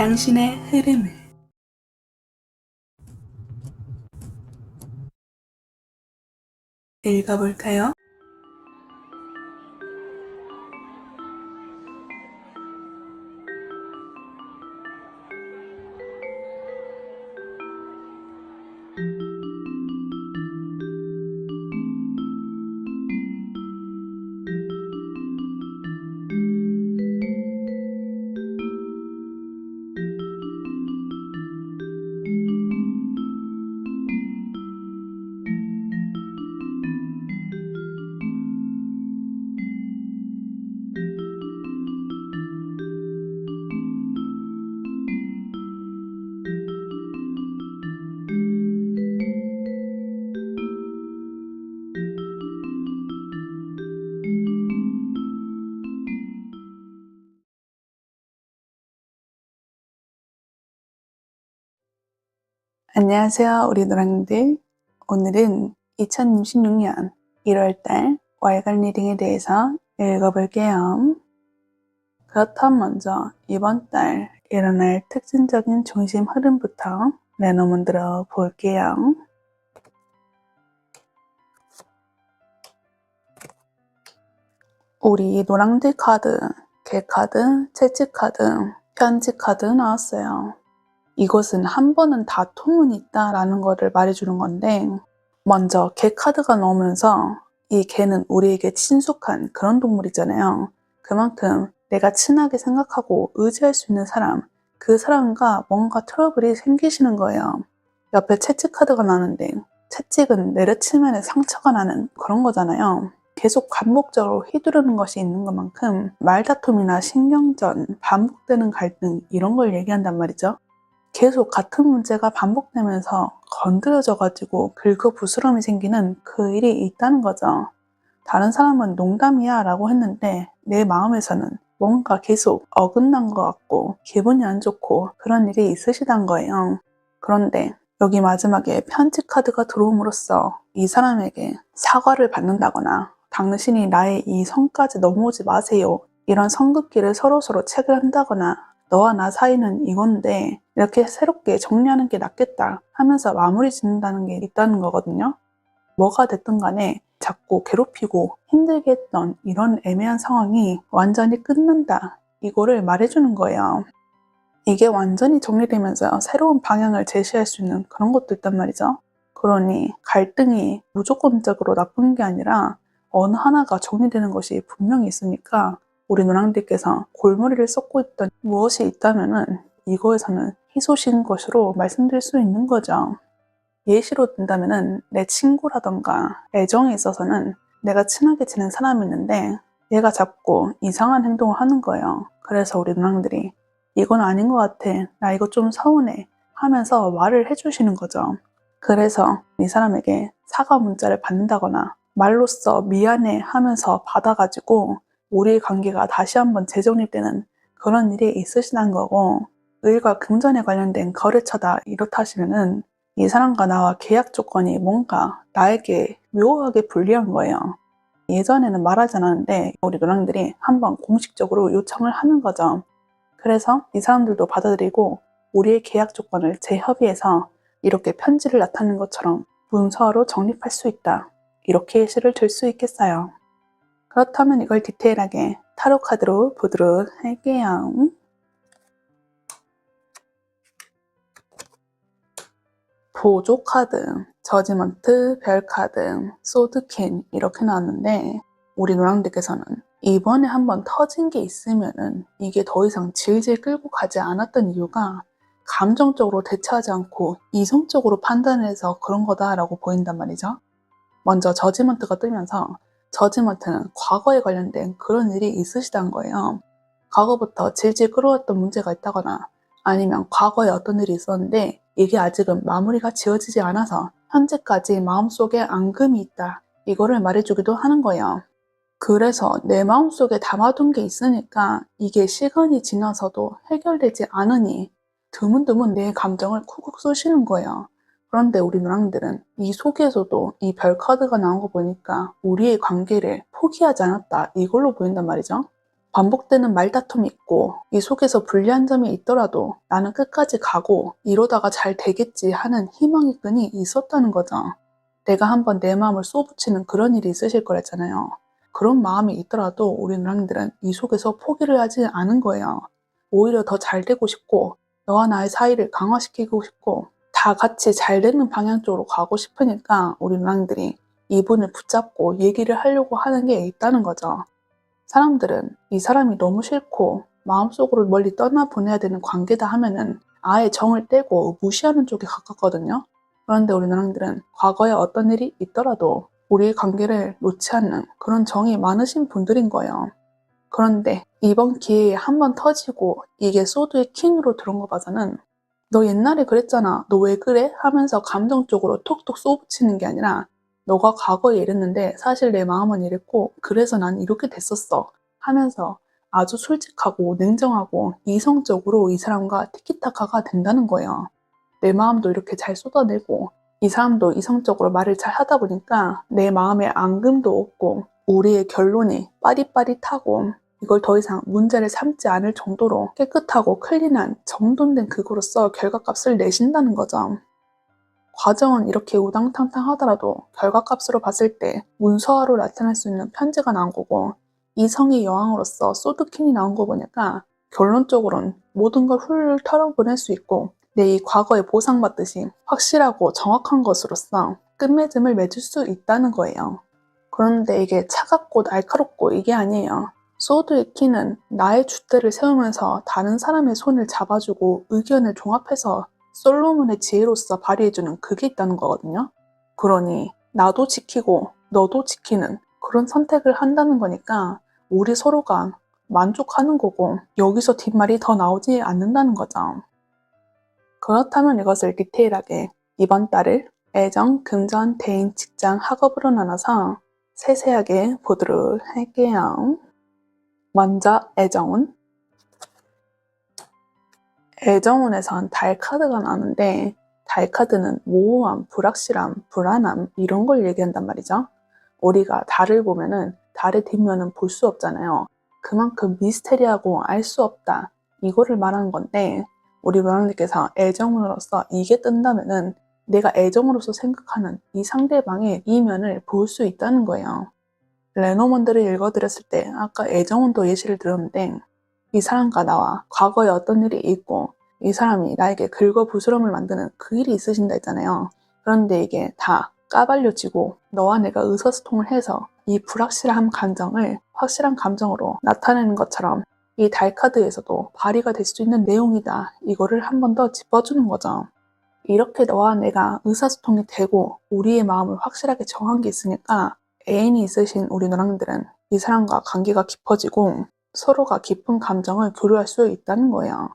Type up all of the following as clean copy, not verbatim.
당신의 흐름을 읽어볼까요? 안녕하세요, 우리 노랑들. 오늘은 2026년 1월달 월간 리딩에 대해서 읽어볼게요. 그렇다면 먼저 이번 달 일어날 특징적인 중심 흐름부터 내놓으면 들어볼게요. 우리 노랑들 카드, 개카드, 채찍카드, 편지카드 나왔어요. 이것은 한 번은 다툼은 있다라는 거를 말해주는 건데, 먼저 개 카드가 나오면서 이 개는 우리에게 친숙한 그런 동물이잖아요. 그만큼 내가 친하게 생각하고 의지할 수 있는 사람, 그 사람과 뭔가 트러블이 생기시는 거예요. 옆에 채찍 카드가 나는데 채찍은 내려치면 상처가 나는 그런 거잖아요. 계속 반복적으로 휘두르는 것이 있는 것만큼 말다툼이나 신경전, 반복되는 갈등 이런 걸 얘기한단 말이죠. 계속 같은 문제가 반복되면서 건드려져가지고 긁어부스럼이 생기는 그 일이 있다는 거죠. 다른 사람은 농담이야 라고 했는데 내 마음에서는 뭔가 계속 어긋난 것 같고 기분이 안 좋고 그런 일이 있으시단 거예요. 그런데 여기 마지막에 편지 카드가 들어옴으로써 이 사람에게 사과를 받는다거나 당신이 나의 이 선까지 넘어오지 마세요. 이런 선긋기를 서로서로 체결한다거나 너와 나 사이는 이건데 이렇게 새롭게 정리하는 게 낫겠다 하면서 마무리 짓는다는 게 있다는 거거든요. 뭐가 됐든 간에 자꾸 괴롭히고 힘들게 했던 이런 애매한 상황이 완전히 끝난다. 이거를 말해주는 거예요. 이게 완전히 정리되면서 새로운 방향을 제시할 수 있는 그런 것도 있단 말이죠. 그러니 갈등이 무조건적으로 나쁜 게 아니라 어느 하나가 정리되는 것이 분명히 있으니까 우리 노랑들께서 골머리를 썩고 있던 무엇이 있다면은 이거에서는 희소식인 것으로 말씀드릴 수 있는 거죠. 예시로 든다면은 내 친구라던가 애정에 있어서는 내가 친하게 지낸 사람이 있는데 얘가 자꾸 이상한 행동을 하는 거예요. 그래서 우리 누나들이 이건 아닌 것 같아. 나 이거 좀 서운해. 하면서 말을 해주시는 거죠. 그래서 이 사람에게 사과 문자를 받는다거나 말로써 미안해 하면서 받아가지고 우리의 관계가 다시 한번 재정립되는 그런 일이 있으시다는 거고, 을과 금전에 관련된 거래처다 이렇다 하시면은 이 사람과 나와 계약 조건이 뭔가 나에게 묘하게 불리한 거예요. 예전에는 말하지 않았는데 우리 노랑들이 한번 공식적으로 요청을 하는 거죠. 그래서 이 사람들도 받아들이고 우리의 계약 조건을 재협의해서 이렇게 편지를 나타낸 것처럼 문서화로 정립할 수 있다. 이렇게 예시를 들 수 있겠어요. 그렇다면 이걸 디테일하게 타로 카드로 보도록 할게요. 보조 카드, 저지먼트, 별 카드, 소드퀸 이렇게 나왔는데 우리 노랑들께서는 이번에 한번 터진 게 있으면은 이게 더 이상 질질 끌고 가지 않았던 이유가 감정적으로 대처하지 않고 이성적으로 판단해서 그런 거다라고 보인단 말이죠. 먼저 저지먼트가 뜨면서 저지먼트는 과거에 관련된 그런 일이 있으시단 거예요. 과거부터 질질 끌어왔던 문제가 있다거나 아니면 과거에 어떤 일이 있었는데 이게 아직은 마무리가 지어지지 않아서 현재까지 마음속에 앙금이 있다. 이거를 말해주기도 하는 거예요. 그래서 내 마음속에 담아둔 게 있으니까 이게 시간이 지나서도 해결되지 않으니 드문드문 내 감정을 쿡쿡 쏘시는 거예요. 그런데 우리 누랑들은 이 속에서도 이 별 카드가 나온 거 보니까 우리의 관계를 포기하지 않았다. 이걸로 보인단 말이죠. 반복되는 말다툼이 있고 이 속에서 불리한 점이 있더라도 나는 끝까지 가고 이러다가 잘 되겠지 하는 희망의 끈이 있었다는 거죠. 내가 한번 내 마음을 쏘붙이는 그런 일이 있으실 거랬잖아요. 그런 마음이 있더라도 우리 누나들은 이 속에서 포기를 하지 않은 거예요. 오히려 더 잘 되고 싶고 너와 나의 사이를 강화시키고 싶고 다 같이 잘 되는 방향 쪽으로 가고 싶으니까 우리 누나들이 이분을 붙잡고 얘기를 하려고 하는 게 있다는 거죠. 사람들은 이 사람이 너무 싫고 마음속으로 멀리 떠나보내야 되는 관계다 하면은 아예 정을 떼고 무시하는 쪽에 가깝거든요. 그런데 우리 누나들은 과거에 어떤 일이 있더라도 우리의 관계를 놓지 않는 그런 정이 많으신 분들인 거예요. 그런데 이번 기회에 한번 터지고 이게 소드의 퀸으로 들어온 거 봐서는 너 옛날에 그랬잖아. 너 왜 그래? 하면서 감정적으로 톡톡 쏘붙이는 게 아니라 너가 과거에 이랬는데 사실 내 마음은 이랬고 그래서 난 이렇게 됐었어 하면서 아주 솔직하고 냉정하고 이성적으로 이 사람과 티키타카가 된다는 거예요. 내 마음도 이렇게 잘 쏟아내고 이 사람도 이성적으로 말을 잘 하다 보니까 내 마음에 앙금도 없고 우리의 결론이 빠릿빠릿하고 이걸 더 이상 문제를 삼지 않을 정도로 깨끗하고 클린한 정돈된 그거로서 결과값을 내신다는 거죠. 과정은 이렇게 우당탕탕 하더라도 결과값으로 봤을 때 문서화로 나타날 수 있는 편지가 나온 거고 이성의 여왕으로서 소드킨이 나온 거 보니까 결론적으로는 모든 걸 훌훌 털어보낼 수 있고 내 이 과거에 보상받듯이 확실하고 정확한 것으로서 끝맺음을 맺을 수 있다는 거예요. 그런데 이게 차갑고 날카롭고 이게 아니에요. 소드의 키는 나의 줏대를 세우면서 다른 사람의 손을 잡아주고 의견을 종합해서 솔로몬의 지혜로서 발휘해주는 그게 있다는 거거든요. 그러니 나도 지키고 너도 지키는 그런 선택을 한다는 거니까 우리 서로가 만족하는 거고 여기서 뒷말이 더 나오지 않는다는 거죠. 그렇다면 이것을 디테일하게 이번 달을 애정, 금전, 대인, 직장, 학업으로 나눠서 세세하게 보도록 할게요. 먼저 애정운. 애정운에선 달 카드가 나오는데 달 카드는 모호함, 불확실함, 불안함 이런 걸 얘기한단 말이죠. 우리가 달을 보면은 달의 뒷면은 볼 수 없잖아요. 그만큼 미스테리하고 알 수 없다. 이거를 말하는 건데 우리 문학님께서 애정으로서 이게 뜬다면은 내가 애정으로서 생각하는 이 상대방의 이면을 볼 수 있다는 거예요. 레노먼드를 읽어드렸을 때 아까 애정운도 예시를 들었는데 이 사람과 나와 과거에 어떤 일이 있고 이 사람이 나에게 긁어부스럼을 만드는 그 일이 있으신다 했잖아요. 그런데 이게 다 까발려지고 너와 내가 의사소통을 해서 이 불확실한 감정을 확실한 감정으로 나타내는 것처럼 이 달카드에서도 발휘가 될 수 있는 내용이다. 이거를 한 번 더 짚어주는 거죠. 이렇게 너와 내가 의사소통이 되고 우리의 마음을 확실하게 정한 게 있으니까 애인이 있으신 우리 너랑들은 이 사람과 관계가 깊어지고 서로가 깊은 감정을 교류할 수 있다는 거예요.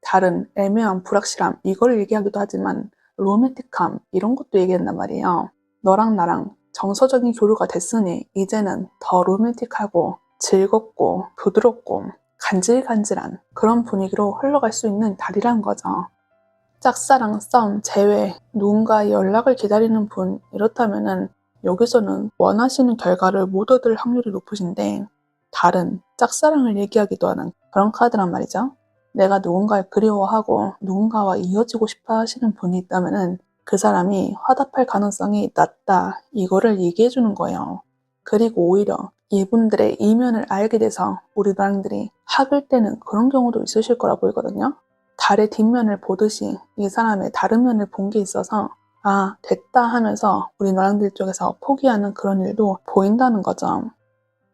다른 애매한 불확실함 이걸 얘기하기도 하지만 로맨틱함 이런 것도 얘기한단 말이에요. 너랑 나랑 정서적인 교류가 됐으니 이제는 더 로맨틱하고 즐겁고 부드럽고 간질간질한 그런 분위기로 흘러갈 수 있는 달이라는 거죠. 짝사랑, 썸, 재회, 누군가의 연락을 기다리는 분 이렇다면은 여기서는 원하시는 결과를 못 얻을 확률이 높으신데 달은 짝사랑을 얘기하기도 하는 그런 카드란 말이죠. 내가 누군가를 그리워하고 누군가와 이어지고 싶어 하시는 분이 있다면은 그 사람이 화답할 가능성이 낮다. 이거를 얘기해 주는 거예요. 그리고 오히려 이분들의 이면을 알게 돼서 우리 사람들이 학을 떼는 그런 경우도 있으실 거라 보이거든요. 달의 뒷면을 보듯이 이 사람의 다른 면을 본 게 있어서 아 됐다 하면서 우리 너랑들 쪽에서 포기하는 그런 일도 보인다는 거죠.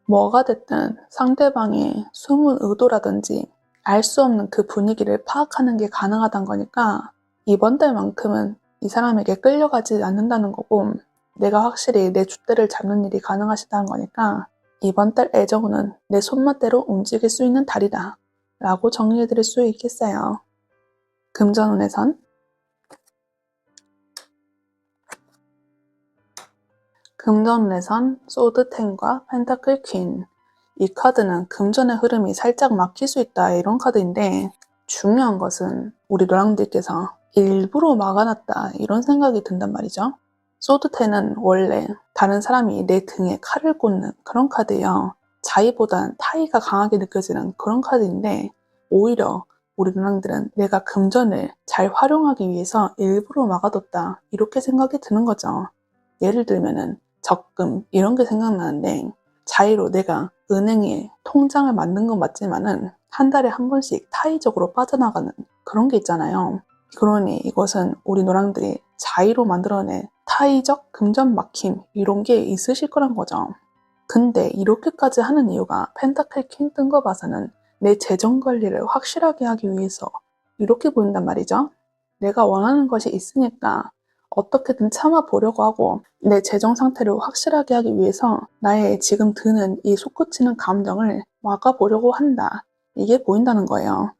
뭐가 됐든 상대방의 숨은 의도라든지 알 수 없는 그 분위기를 파악하는 게 가능하다는 거니까 이번 달만큼은 이 사람에게 끌려가지 않는다는 거고 내가 확실히 내 줏대를 잡는 일이 가능하시다는 거니까 이번 달 애정은 내 손맛대로 움직일 수 있는 달이다 라고 정리해 드릴 수 있겠어요. 금전운에선 소드 10과 펜타클 퀸. 이 카드는 금전의 흐름이 살짝 막힐 수 있다 이런 카드인데 중요한 것은 우리 노랑들께서 일부러 막아놨다 이런 생각이 든단 말이죠. 소드 10은 원래 다른 사람이 내 등에 칼을 꽂는 그런 카드예요. 자의보단 타의가 강하게 느껴지는 그런 카드인데, 오히려 우리 누나들은 내가 금전을 잘 활용하기 위해서 일부러 막아뒀다, 이렇게 생각이 드는 거죠. 예를 들면은 적금 이런 게 생각나는데, 자의로 내가 은행에 통장을 만든 건 맞지만은 한 달에 한 번씩 타의적으로 빠져나가는 그런 게 있잖아요. 그러니 이것은 우리 노랑들이 자의로 만들어낸 타의적 금전 막힘 이런 게 있으실 거란 거죠. 근데 이렇게까지 하는 이유가 펜타클 킹 뜬 거 봐서는 내 재정 관리를 확실하게 하기 위해서 이렇게 보인단 말이죠. 내가 원하는 것이 있으니까 어떻게든 참아보려고 하고 내 재정 상태를 확실하게 하기 위해서 나의 지금 드는 이 솟구치는 감정을 막아보려고 한다. 이게 보인다는 거예요.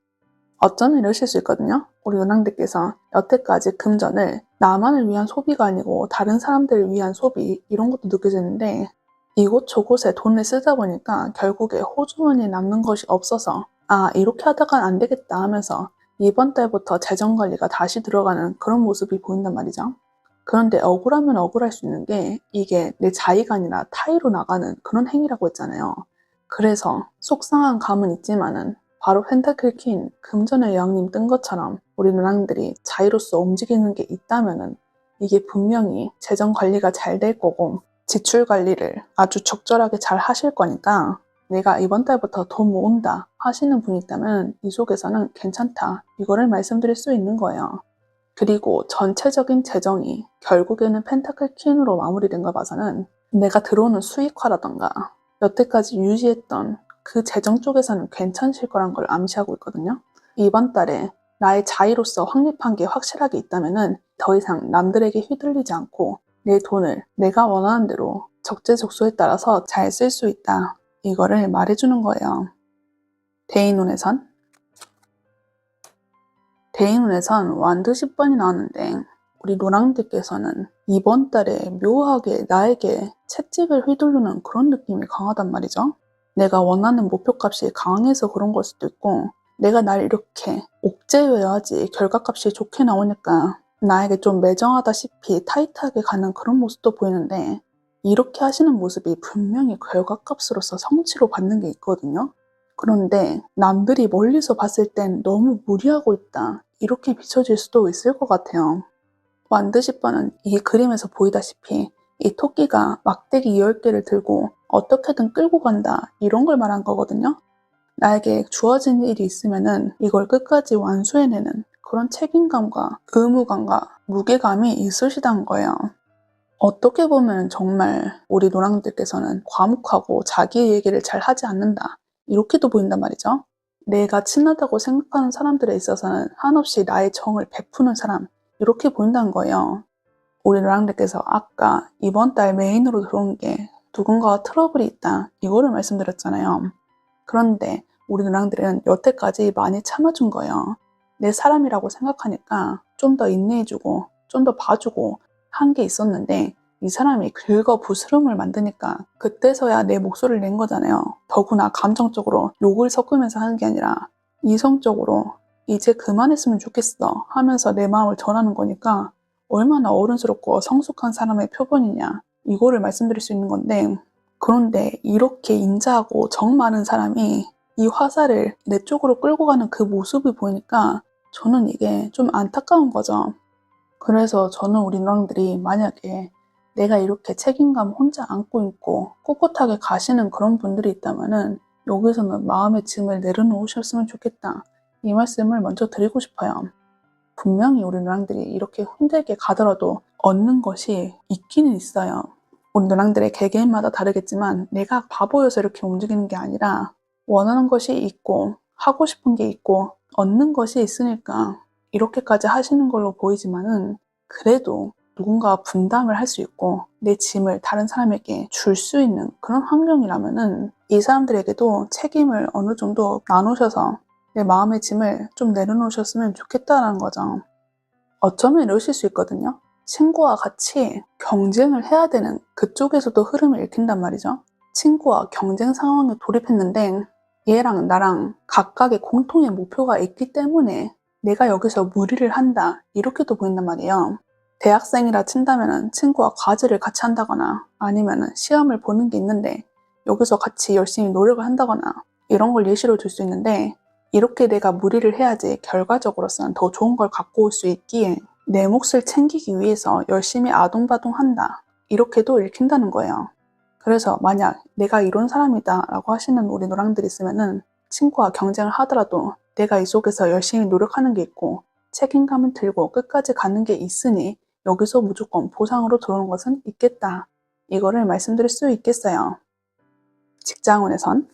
어쩌면 이러실 수 있거든요. 우리 은행들께서 여태까지 금전을 나만을 위한 소비가 아니고 다른 사람들을 위한 소비 이런 것도 느껴지는데, 이곳저곳에 돈을 쓰다 보니까 결국에 호주머니에 남는 것이 없어서 이렇게 하다간 안 되겠다 하면서 이번 달부터 재정 관리가 다시 들어가는 그런 모습이 보인단 말이죠. 그런데 억울하면 억울할 수 있는 게 이게 내 자의가 아니라 타의로 나가는 그런 행위라고 했잖아요. 그래서 속상한 감은 있지만은 바로 펜타클 퀸, 금전의 여왕님 뜬 것처럼 우리 누나들이 자의로서 움직이는 게 있다면은 이게 분명히 재정 관리가 잘 될 거고 지출 관리를 아주 적절하게 잘 하실 거니까, 내가 이번 달부터 돈 모은다 하시는 분이 있다면 이 속에서는 괜찮다, 이거를 말씀드릴 수 있는 거예요. 그리고 전체적인 재정이 결국에는 펜타클 퀸으로 마무리된 거 봐서는 내가 들어오는 수익화라던가 여태까지 유지했던 그 재정 쪽에서는 괜찮으실 거란 걸 암시하고 있거든요. 이번 달에 나의 자의로서 확립한 게 확실하게 있다면은 더 이상 남들에게 휘둘리지 않고 내 돈을 내가 원하는 대로 적재적소에 따라서 잘 쓸 수 있다, 이거를 말해주는 거예요. 대인운에선 완드 10번이 나왔는데, 우리 노랑들께서는 이번 달에 묘하게 나에게 채찍을 휘두르는 그런 느낌이 강하단 말이죠. 내가 원하는 목표값이 강해서 그런 걸 수도 있고, 내가 날 이렇게 옥죄여야지 결과값이 좋게 나오니까 나에게 좀 매정하다시피 타이트하게 가는 그런 모습도 보이는데, 이렇게 하시는 모습이 분명히 결과값으로서 성취로 받는 게 있거든요. 그런데 남들이 멀리서 봤을 땐 너무 무리하고 있다, 이렇게 비춰질 수도 있을 것 같아요. 완드 10번은 이 그림에서 보이다시피 이 토끼가 막대기 10개를 들고 어떻게든 끌고 간다, 이런 걸 말한 거거든요. 나에게 주어진 일이 있으면은 이걸 끝까지 완수해내는 그런 책임감과 의무감과 무게감이 있으시다는 거예요. 어떻게 보면 정말 우리 노랑들께서는 과묵하고 자기 얘기를 잘 하지 않는다, 이렇게도 보인단 말이죠. 내가 친하다고 생각하는 사람들에 있어서는 한없이 나의 정을 베푸는 사람, 이렇게 보인다는 거예요. 우리 노랑들께서 아까 이번 달 메인으로 들어온 게 누군가와 트러블이 있다, 이거를 말씀드렸잖아요. 그런데 우리 누나들은 여태까지 많이 참아준 거예요. 내 사람이라고 생각하니까 좀 더 인내해주고 좀 더 봐주고 한 게 있었는데, 이 사람이 긁어 부스럼을 만드니까 그때서야 내 목소리를 낸 거잖아요. 더구나 감정적으로 욕을 섞으면서 하는 게 아니라 이성적으로 이제 그만했으면 좋겠어 하면서 내 마음을 전하는 거니까 얼마나 어른스럽고 성숙한 사람의 표본이냐, 이거를 말씀드릴 수 있는 건데, 그런데 이렇게 인자하고 정 많은 사람이 이 화살을 내 쪽으로 끌고 가는 그 모습을 보니까 저는 이게 좀 안타까운 거죠. 그래서 저는 우리 누나들이 만약에 내가 이렇게 책임감 혼자 안고 있고 꿋꿋하게 가시는 그런 분들이 있다면은 여기서는 마음의 짐을 내려놓으셨으면 좋겠다, 이 말씀을 먼저 드리고 싶어요. 분명히 우리 누나들이 이렇게 힘들게 가더라도 얻는 것이 있기는 있어요. 우리 누나들의 개개인마다 다르겠지만 내가 바보여서 이렇게 움직이는 게 아니라 원하는 것이 있고 하고 싶은 게 있고 얻는 것이 있으니까 이렇게까지 하시는 걸로 보이지만은, 그래도 누군가 분담을 할 수 있고 내 짐을 다른 사람에게 줄 수 있는 그런 환경이라면은 이 사람들에게도 책임을 어느 정도 나누셔서 내 마음의 짐을 좀 내려놓으셨으면 좋겠다라는 거죠. 어쩌면 이러실 수 있거든요. 친구와 같이 경쟁을 해야 되는 그쪽에서도 흐름을 읽힌단 말이죠. 친구와 경쟁 상황에 돌입했는데 얘랑 나랑 각각의 공통의 목표가 있기 때문에 내가 여기서 무리를 한다, 이렇게도 보인단 말이에요. 대학생이라 친다면 친구와 과제를 같이 한다거나 아니면 시험을 보는 게 있는데 여기서 같이 열심히 노력을 한다거나 이런 걸 예시로 들 수 있는데, 이렇게 내가 무리를 해야지 결과적으로서는 더 좋은 걸 갖고 올 수 있기에 내 몫을 챙기기 위해서 열심히 아둥바둥한다, 이렇게도 읽힌다는 거예요. 그래서 만약 내가 이런 사람이다 라고 하시는 우리 노랑들이 있으면은, 친구와 경쟁을 하더라도 내가 이 속에서 열심히 노력하는 게 있고 책임감을 들고 끝까지 가는 게 있으니 여기서 무조건 보상으로 들어오는 것은 있겠다, 이거를 말씀드릴 수 있겠어요. 직장운에서는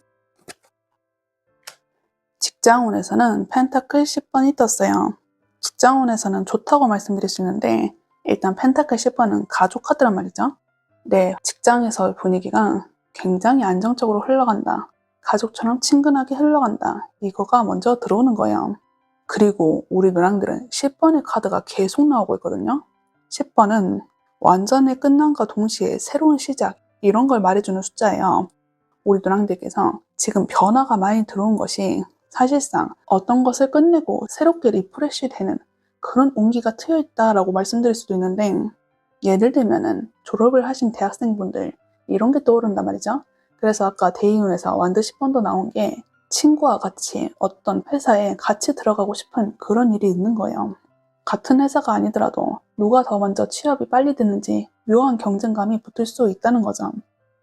펜타클 10번이 떴어요. 직장운에서는 좋다고 말씀드릴 수 있는데, 일단 펜타클 10번은 가족 카드란 말이죠. 내 직장에서 분위기가 굉장히 안정적으로 흘러간다, 가족처럼 친근하게 흘러간다, 이거가 먼저 들어오는 거예요. 그리고 우리 노랑들은 10번의 카드가 계속 나오고 있거든요. 10번은 완전히 끝남과 동시에 새로운 시작, 이런 걸 말해주는 숫자예요. 우리 노랑들께서 지금 변화가 많이 들어온 것이 사실상 어떤 것을 끝내고 새롭게 리프레시 되는 그런 온기가 트여 있다라고 말씀드릴 수도 있는데, 예를 들면은 졸업을 하신 대학생분들, 이런 게 떠오른단 말이죠. 그래서 아까 대인운에서 완드 10번도 나온 게 친구와 같이 어떤 회사에 같이 들어가고 싶은 그런 일이 있는 거예요. 같은 회사가 아니더라도 누가 더 먼저 취업이 빨리 되는지 묘한 경쟁감이 붙을 수 있다는 거죠.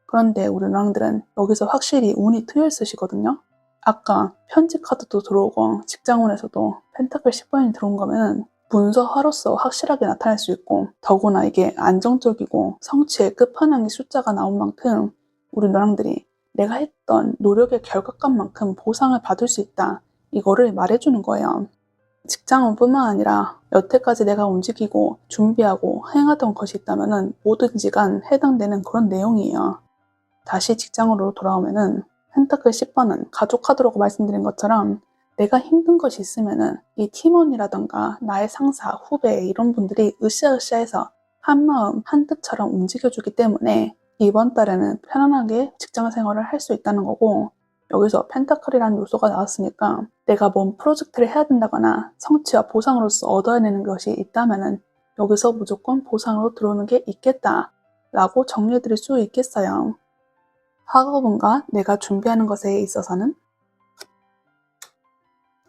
그런데 우리 노랑들은 여기서 확실히 운이 트여 있으시거든요. 아까 편지 카드도 들어오고 직장운에서도 펜타클 10번이 들어온 거면 문서화로서 확실하게 나타날 수 있고, 더구나 이게 안정적이고 성취의 끝판왕의 숫자가 나온 만큼 우리 노랑들이 내가 했던 노력의 결과값만큼 보상을 받을 수 있다, 이거를 말해주는 거예요. 직장운뿐만 아니라 여태까지 내가 움직이고 준비하고 행하던 것이 있다면 뭐든지 간 해당되는 그런 내용이에요. 다시 직장으로 돌아오면은 펜타클 10번은 가족 카드라고 말씀드린 것처럼, 내가 힘든 것이 있으면은 이 팀원이라던가 나의 상사, 후배 이런 분들이 으쌰으쌰해서 한마음 한뜻처럼 움직여주기 때문에 이번 달에는 편안하게 직장 생활을 할 수 있다는 거고, 여기서 펜타클이라는 요소가 나왔으니까 내가 뭔 프로젝트를 해야 된다거나 성취와 보상으로서 얻어야 되는 것이 있다면은 여기서 무조건 보상으로 들어오는 게 있겠다 라고 정리해 드릴 수 있겠어요. 학업운과 내가 준비하는 것에 있어서는,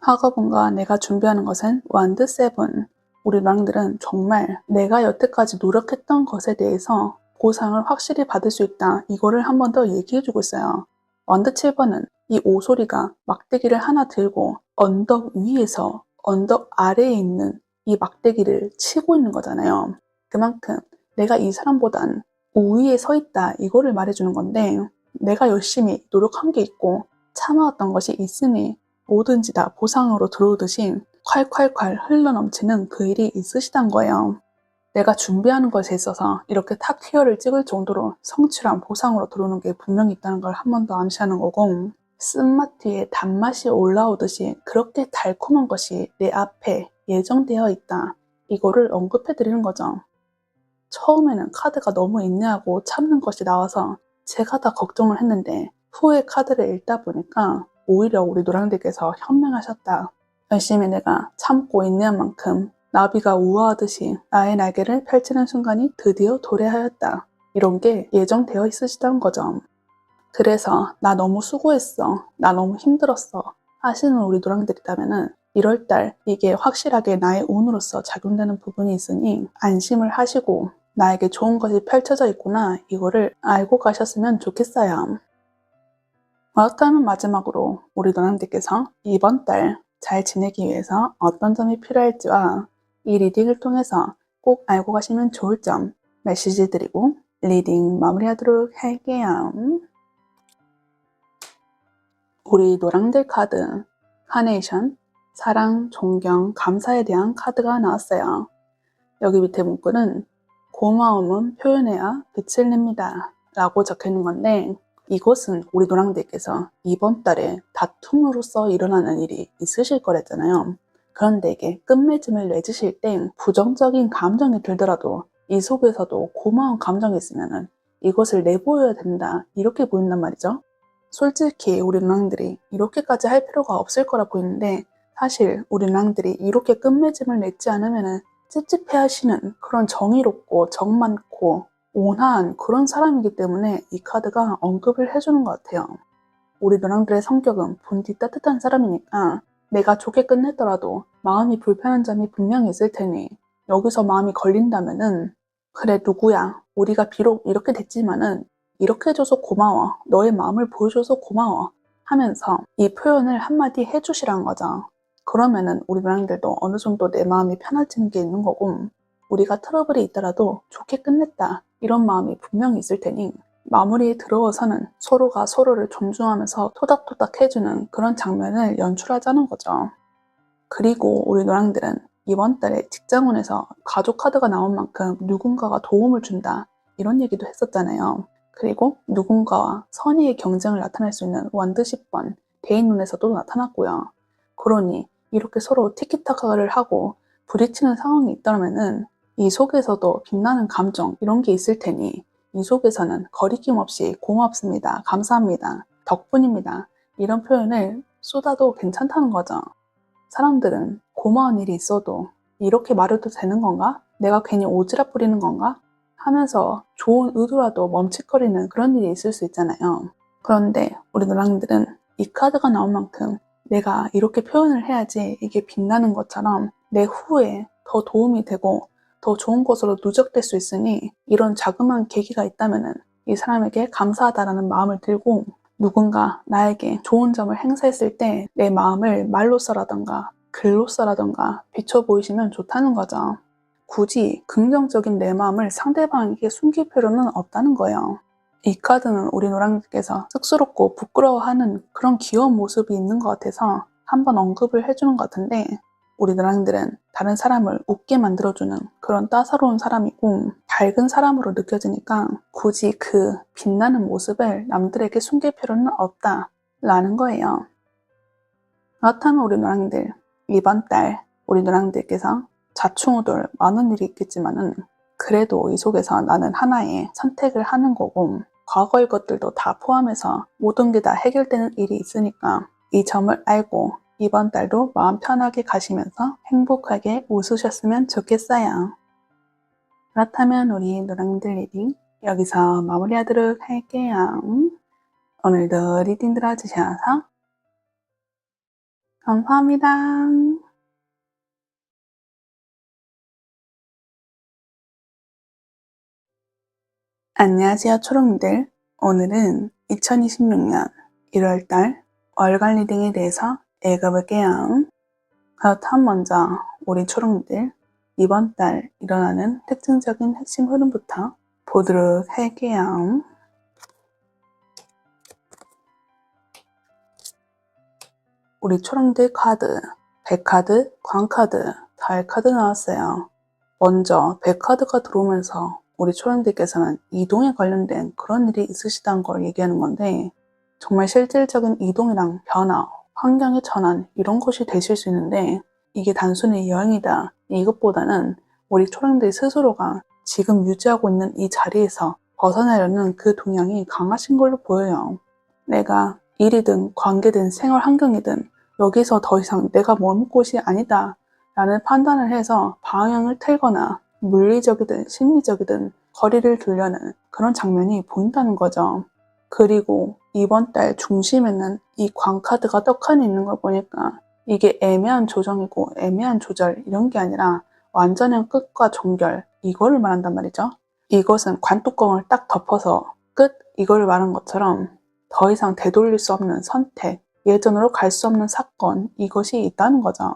학업운과 내가 준비하는 것은 완드 7. 우리 노랑들은 정말 내가 여태까지 노력했던 것에 대해서 보상을 확실히 받을 수 있다, 이거를 한 번 더 얘기해주고 있어요. 완드 7번은 이 오소리가 막대기를 하나 들고 언덕 위에서 언덕 아래에 있는 이 막대기를 치고 있는 거잖아요. 그만큼 내가 이 사람보단 우위에 서 있다, 이거를 말해주는 건데, 내가 열심히 노력한 게 있고 참아왔던 것이 있으니 뭐든지 다 보상으로 들어오듯이 콸콸콸 흘러넘치는 그 일이 있으시단 거예요. 내가 준비하는 것에 있어서 이렇게 탑 티어를 찍을 정도로 성취란 보상으로 들어오는 게 분명히 있다는 걸 한 번 더 암시하는 거고, 쓴맛 뒤에 단맛이 올라오듯이 그렇게 달콤한 것이 내 앞에 예정되어 있다, 이거를 언급해 드리는 거죠. 처음에는 카드가 너무 인내하고 참는 것이 나와서 제가 다 걱정을 했는데, 후에 카드를 읽다 보니까 오히려 우리 노랑들께서 현명하셨다, 열심히 내가 참고 인내한 만큼 나비가 우아하듯이 나의 날개를 펼치는 순간이 드디어 도래하였다, 이런 게 예정되어 있으시다는 거죠. 그래서 나 너무 수고했어, 나 너무 힘들었어 하시는 우리 노랑들이라면은 1월달 이게 확실하게 나의 운으로서 작용되는 부분이 있으니 안심을 하시고 나에게 좋은 것이 펼쳐져 있구나, 이거를 알고 가셨으면 좋겠어요. 그렇다면 마지막으로 우리 노랑들께서 이번 달 잘 지내기 위해서 어떤 점이 필요할지와 이 리딩을 통해서 꼭 알고 가시면 좋을 점 메시지 드리고 리딩 마무리하도록 할게요. 우리 노랑들 카드 카네이션, 사랑, 존경, 감사에 대한 카드가 나왔어요. 여기 밑에 문구는 고마움은 표현해야 빛을 냅니다 라고 적혀있는 건데, 이것은 우리 노랑들께서 이번 달에 다툼으로써 일어나는 일이 있으실 거랬잖아요. 그런데 이게 끝맺음을 맺으실 때 부정적인 감정이 들더라도 이 속에서도 고마운 감정이 있으면 이것을 내보여야 된다, 이렇게 보인단 말이죠. 솔직히 우리 누랑들이 이렇게까지 할 필요가 없을 거라 보이는데, 사실 우리 누랑들이 이렇게 끝맺음을 맺지 않으면 찝찝해 하시는 그런 정의롭고 정 많고 온화한 그런 사람이기 때문에 이 카드가 언급을 해주는 것 같아요. 우리 노랑들의 성격은 본디 따뜻한 사람이니까 내가 좋게 끝냈더라도 마음이 불편한 점이 분명히 있을 테니 여기서 마음이 걸린다면은 그래 누구야 우리가 비록 이렇게 됐지만은 이렇게 해줘서 고마워 너의 마음을 보여줘서 고마워 하면서 이 표현을 한마디 해주시란 거죠. 그러면은 우리 노랑들도 어느 정도 내 마음이 편해지는 게 있는 거고 우리가 트러블이 있더라도 좋게 끝냈다 이런 마음이 분명히 있을 테니 마무리에 들어서는 서로가 서로를 존중하면서 토닥토닥 해주는 그런 장면을 연출하자는 거죠. 그리고 우리 노랑들은 이번 달에 직장운에서 가족 카드가 나온 만큼 누군가가 도움을 준다 이런 얘기도 했었잖아요. 그리고 누군가와 선의의 경쟁을 나타낼 수 있는 원드 10번 대인운에서도 나타났고요. 그러니 이렇게 서로 티키타카를 하고 부딪히는 상황이 있다면은 이 속에서도 빛나는 감정 이런 게 있을 테니 이 속에서는 거리낌 없이 고맙습니다, 감사합니다, 덕분입니다 이런 표현을 쏟아도 괜찮다는 거죠. 사람들은 고마운 일이 있어도 이렇게 말해도 되는 건가? 내가 괜히 오지랖 부리는 건가? 하면서 좋은 의도라도 멈칫거리는 그런 일이 있을 수 있잖아요. 그런데 우리 노랑들은 이 카드가 나온 만큼 내가 이렇게 표현을 해야지 이게 빛나는 것처럼 내 후에 더 도움이 되고 더 좋은 것으로 누적될 수 있으니 이런 자그마한 계기가 있다면 이 사람에게 감사하다라는 마음을 들고 누군가 나에게 좋은 점을 행사했을 때 내 마음을 말로써라던가 글로써라던가 비춰 보이시면 좋다는 거죠. 굳이 긍정적인 내 마음을 상대방에게 숨길 필요는 없다는 거예요. 이 카드는 우리 노랑님께서 쑥스럽고 부끄러워하는 그런 귀여운 모습이 있는 것 같아서 한번 언급을 해주는 것 같은데 우리 노랑들은 다른 사람을 웃게 만들어주는 그런 따사로운 사람이고 밝은 사람으로 느껴지니까 굳이 그 빛나는 모습을 남들에게 숨길 필요는 없다라는 거예요. 그렇다면 우리 노랑들 이번 달 우리 노랑들께서 좌충우돌 많은 일이 있겠지만은 그래도 이 속에서 나는 하나의 선택을 하는 거고 과거의 것들도 다 포함해서 모든 게 다 해결되는 일이 있으니까 이 점을 알고 이번 달도 마음 편하게 가시면서 행복하게 웃으셨으면 좋겠어요. 그렇다면 우리 노랑들 리딩 여기서 마무리하도록 할게요. 오늘도 리딩 들어주셔서 감사합니다. 안녕하세요 초롱이들. 오늘은 2026년 1월달 월간 리딩에 대해서 읽어볼게요. 그렇다면 먼저 우리 초롱이들 이번 달 일어나는 특징적인 핵심 흐름부터 보도록 할게요. 우리 초롱이들 카드 백카드, 광카드, 달카드 나왔어요. 먼저 백카드가 들어오면서 우리 초롱이들께서는 이동에 관련된 그런 일이 있으시다는 걸 얘기하는 건데 정말 실질적인 이동이랑 변화, 환경의 전환 이런 것이 되실 수 있는데 이게 단순히 여행이다 이것보다는 우리 초롱이들 스스로가 지금 유지하고 있는 이 자리에서 벗어나려는 그 동향이 강하신 걸로 보여요. 내가 일이든 관계든 생활 환경이든 여기서 더 이상 내가 머물 곳이 아니다 라는 판단을 해서 방향을 틀거나 물리적이든 심리적이든 거리를 두려는 그런 장면이 보인다는 거죠. 그리고 이번 달 중심에는 이 광카드가 떡하니 있는 걸 보니까 이게 애매한 조정이고 애매한 조절 이런 게 아니라 완전한 끝과 종결 이거를 말한단 말이죠. 이것은 관뚜껑을 딱 덮어서 끝 이걸 말한 것처럼 더 이상 되돌릴 수 없는 선택, 예전으로 갈 수 없는 사건 이것이 있다는 거죠.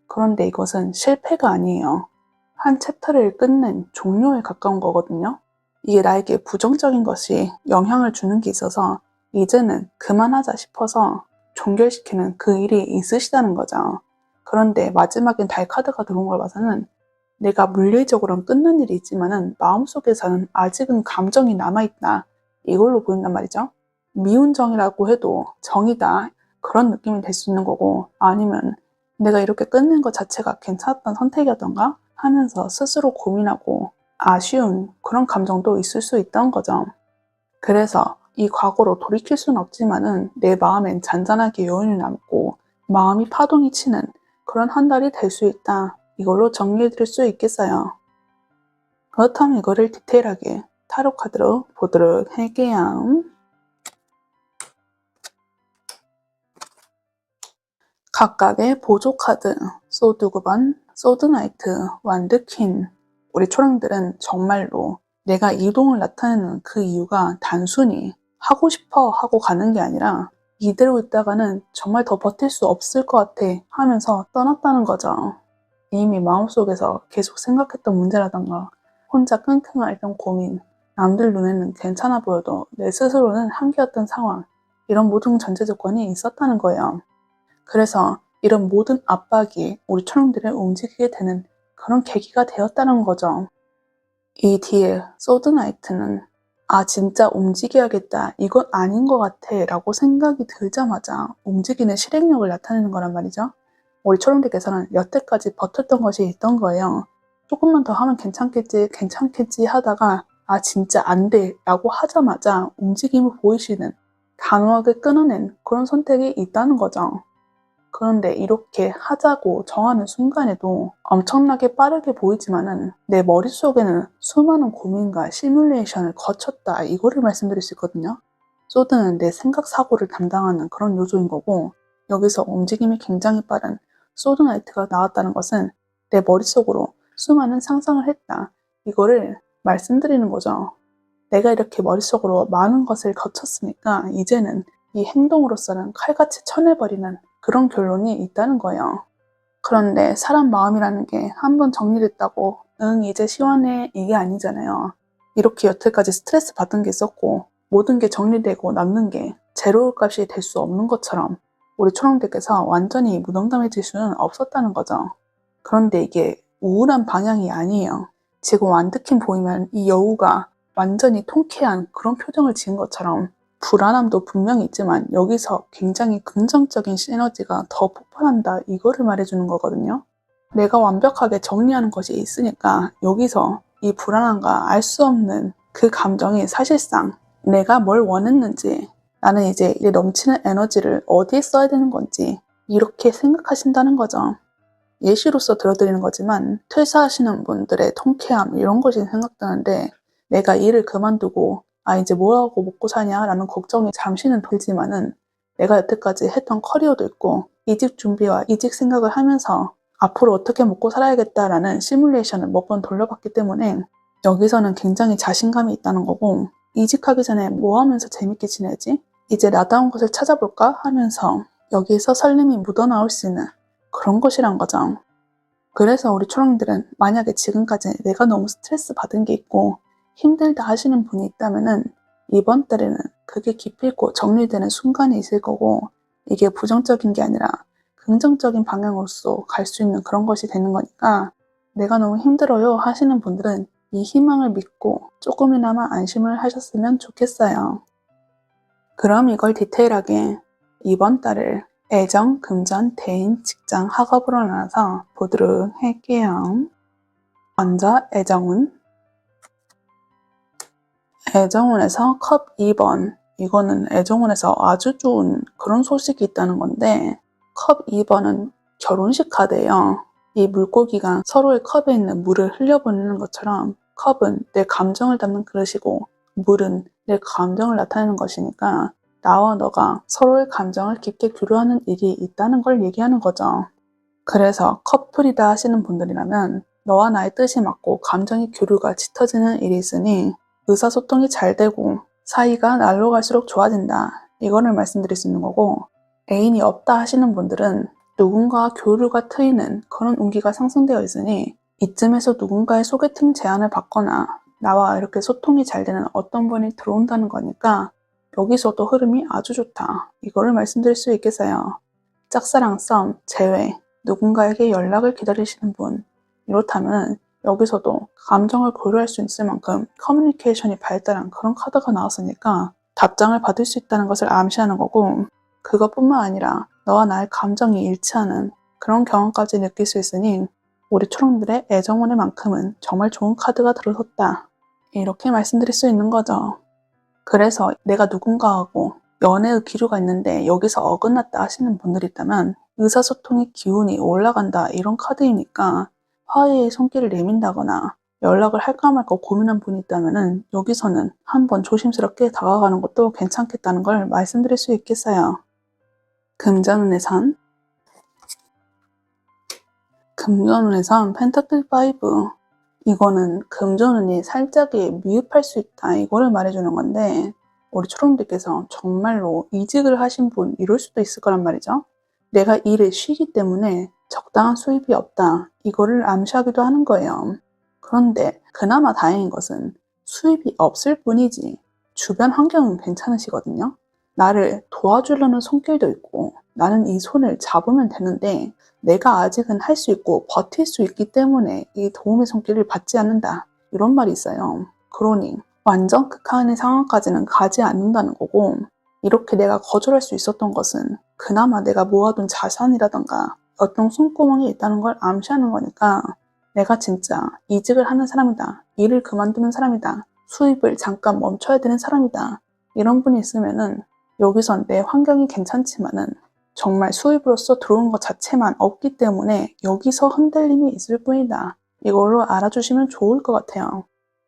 그런데 이것은 실패가 아니에요. 한 챕터를 끝낸 종료에 가까운 거거든요. 이게 나에게 부정적인 것이 영향을 주는 게 있어서 이제는 그만하자 싶어서 종결시키는 그 일이 있으시다는 거죠. 그런데 마지막엔 달 카드가 들어온 걸 봐서는 내가 물리적으로는 끝난 일이 있지만은 마음속에서는 아직은 감정이 남아있다. 이걸로 보인단 말이죠. 미운 정이라고 해도 정이다. 그런 느낌이 될 수 있는 거고 아니면 내가 이렇게 끝낸 것 자체가 괜찮았던 선택이었던가 하면서 스스로 고민하고 아쉬운 그런 감정도 있을 수 있다는 거죠. 그래서 이 과거로 돌이킬 수는 없지만은 내 마음엔 잔잔하게 여운이 남고 마음이 파동이 치는 그런 한 달이 될 수 있다. 이걸로 정리해 드릴 수 있겠어요. 그렇다면 이거를 디테일하게 타로 카드로 보도록 할게요. 각각의 보조 카드, 소드 9번, 소드 나이트, 완드 퀸. 우리 초랑들은 정말로 내가 이동을 나타내는 그 이유가 단순히 하고 싶어 하고 가는 게 아니라 이대로 있다가는 정말 더 버틸 수 없을 것 같아 하면서 떠났다는 거죠. 이미 마음속에서 계속 생각했던 문제라던가 혼자 끙끙 앓던 고민, 남들 눈에는 괜찮아 보여도 내 스스로는 한계였던 상황, 이런 모든 전제 조건이 있었다는 거예요. 그래서 이런 모든 압박이 우리 초롱들을 움직이게 되는 그런 계기가 되었다는 거죠. 이 뒤에 소드나이트는 진짜 움직여야겠다, 이건 아닌 것 같아 라고 생각이 들자마자 움직이는 실행력을 나타내는 거란 말이죠. 우리 초롱들께서는 여태까지 버텼던 것이 있던 거예요. 조금만 더 하면 괜찮겠지 하다가 진짜 안 돼 라고 하자마자 움직임을 보이시는, 단호하게 끊어낸 그런 선택이 있다는 거죠. 그런데 이렇게 하자고 정하는 순간에도 엄청나게 빠르게 보이지만은 내 머릿속에는 수많은 고민과 시뮬레이션을 거쳤다, 이거를 말씀드릴 수 있거든요. 소드는 내 생각 사고를 담당하는 그런 요소인 거고, 여기서 움직임이 굉장히 빠른 소드나이트가 나왔다는 것은 내 머릿속으로 수많은 상상을 했다, 이거를 말씀드리는 거죠. 내가 이렇게 머릿속으로 많은 것을 거쳤으니까 이제는 이 행동으로서는 칼같이 쳐내버리는 그런 결론이 있다는 거예요. 그런데 사람 마음이라는 게 한번 정리됐다고 이제 시원해, 이게 아니잖아요. 이렇게 여태까지 스트레스 받은 게 있었고 모든 게 정리되고 남는 게 제로 값이 될 수 없는 것처럼 우리 초롱들께서 완전히 무덤덤해질 수는 없었다는 거죠. 그런데 이게 우울한 방향이 아니에요. 지금 완드킨 보이면 이 여우가 완전히 통쾌한 그런 표정을 지은 것처럼 불안함도 분명히 있지만 여기서 굉장히 긍정적인 시너지가 더 폭발한다, 이거를 말해주는 거거든요. 내가 완벽하게 정리하는 것이 있으니까 여기서 이 불안함과 알 수 없는 그 감정이 사실상 내가 뭘 원했는지, 나는 이제 이 넘치는 에너지를 어디에 써야 되는 건지 이렇게 생각하신다는 거죠. 예시로서 들어드리는 거지만 퇴사하시는 분들의 통쾌함, 이런 것이 생각되는데 내가 일을 그만두고 이제 뭐하고 먹고 사냐 라는 걱정이 잠시는 들지만은 내가 여태까지 했던 커리어도 있고 이직 준비와 이직 생각을 하면서 앞으로 어떻게 먹고 살아야겠다라는 시뮬레이션을 몇 번 돌려봤기 때문에 여기서는 굉장히 자신감이 있다는 거고, 이직하기 전에 뭐 하면서 재밌게 지내지? 이제 나다운 곳을 찾아볼까? 하면서 여기에서 설렘이 묻어나올 수 있는 그런 것이란 거죠. 그래서 우리 초롱들은 만약에 지금까지 내가 너무 스트레스 받은 게 있고 힘들다 하시는 분이 있다면은 이번 달에는 그게 기필코 정리되는 순간이 있을 거고, 이게 부정적인 게 아니라 긍정적인 방향으로서 갈 수 있는 그런 것이 되는 거니까, 내가 너무 힘들어요 하시는 분들은 이 희망을 믿고 조금이나마 안심을 하셨으면 좋겠어요. 그럼 이걸 디테일하게 이번 달을 애정, 금전, 대인, 직장, 학업으로 나눠서 보도록 할게요. 먼저 애정운. 애정운에서 컵 2번, 이거는 애정운에서 아주 좋은 그런 소식이 있다는 건데, 컵 2번은 결혼식 카드예요. 이 물고기가 서로의 컵에 있는 물을 흘려보내는 것처럼 컵은 내 감정을 담는 그릇이고 물은 내 감정을 나타내는 것이니까 나와 너가 서로의 감정을 깊게 교류하는 일이 있다는 걸 얘기하는 거죠. 그래서 커플이다 하시는 분들이라면 너와 나의 뜻이 맞고 감정의 교류가 짙어지는 일이 있으니 의사소통이 잘 되고 사이가 날로 갈수록 좋아진다, 이거를 말씀드릴 수 있는 거고, 애인이 없다 하시는 분들은 누군가와 교류가 트이는 그런 운기가 상승되어 있으니 이쯤에서 누군가의 소개팅 제안을 받거나 나와 이렇게 소통이 잘 되는 어떤 분이 들어온다는 거니까 여기서도 흐름이 아주 좋다, 이거를 말씀드릴 수 있겠어요. 짝사랑 썸 제외, 누군가에게 연락을 기다리시는 분, 이렇다면 여기서도 감정을 고려할 수 있을 만큼 커뮤니케이션이 발달한 그런 카드가 나왔으니까 답장을 받을 수 있다는 것을 암시하는 거고, 그것뿐만 아니라 너와 나의 감정이 일치하는 그런 경험까지 느낄 수 있으니 우리 초롱들의 애정운의 만큼은 정말 좋은 카드가 들어섰다, 이렇게 말씀드릴 수 있는 거죠. 그래서 내가 누군가하고 연애의 기류가 있는데 여기서 어긋났다 하시는 분들이 있다면 의사소통의 기운이 올라간다, 이런 카드이니까 화해의 손길을 내민다거나 연락을 할까 말까 고민한 분이 있다면은 여기서는 한번 조심스럽게 다가가는 것도 괜찮겠다는 걸 말씀드릴 수 있겠어요. 금전운의 선. 금전운의 선 펜타클 5. 이거는 금전운이 살짝이 미흡할 수 있다, 이거를 말해주는 건데, 우리 초롱들께서 정말로 이직을 하신 분 이럴 수도 있을 거란 말이죠. 내가 일을 쉬기 때문에 적당한 수입이 없다, 이거를 암시하기도 하는 거예요. 그런데 그나마 다행인 것은 수입이 없을 뿐이지 주변 환경은 괜찮으시거든요. 나를 도와주려는 손길도 있고 나는 이 손을 잡으면 되는데 내가 아직은 할 수 있고 버틸 수 있기 때문에 이 도움의 손길을 받지 않는다, 이런 말이 있어요. 그러니 완전 극한의 상황까지는 가지 않는다는 거고, 이렇게 내가 거절할 수 있었던 것은 그나마 내가 모아둔 자산이라던가 어떤 손구멍이 있다는 걸 암시하는 거니까, 내가 진짜 이직을 하는 사람이다, 일을 그만두는 사람이다, 수입을 잠깐 멈춰야 되는 사람이다, 이런 분이 있으면은 여기선 내 환경이 괜찮지만은 정말 수입으로서 들어오는 것 자체만 없기 때문에 여기서 흔들림이 있을 뿐이다, 이걸로 알아주시면 좋을 것 같아요.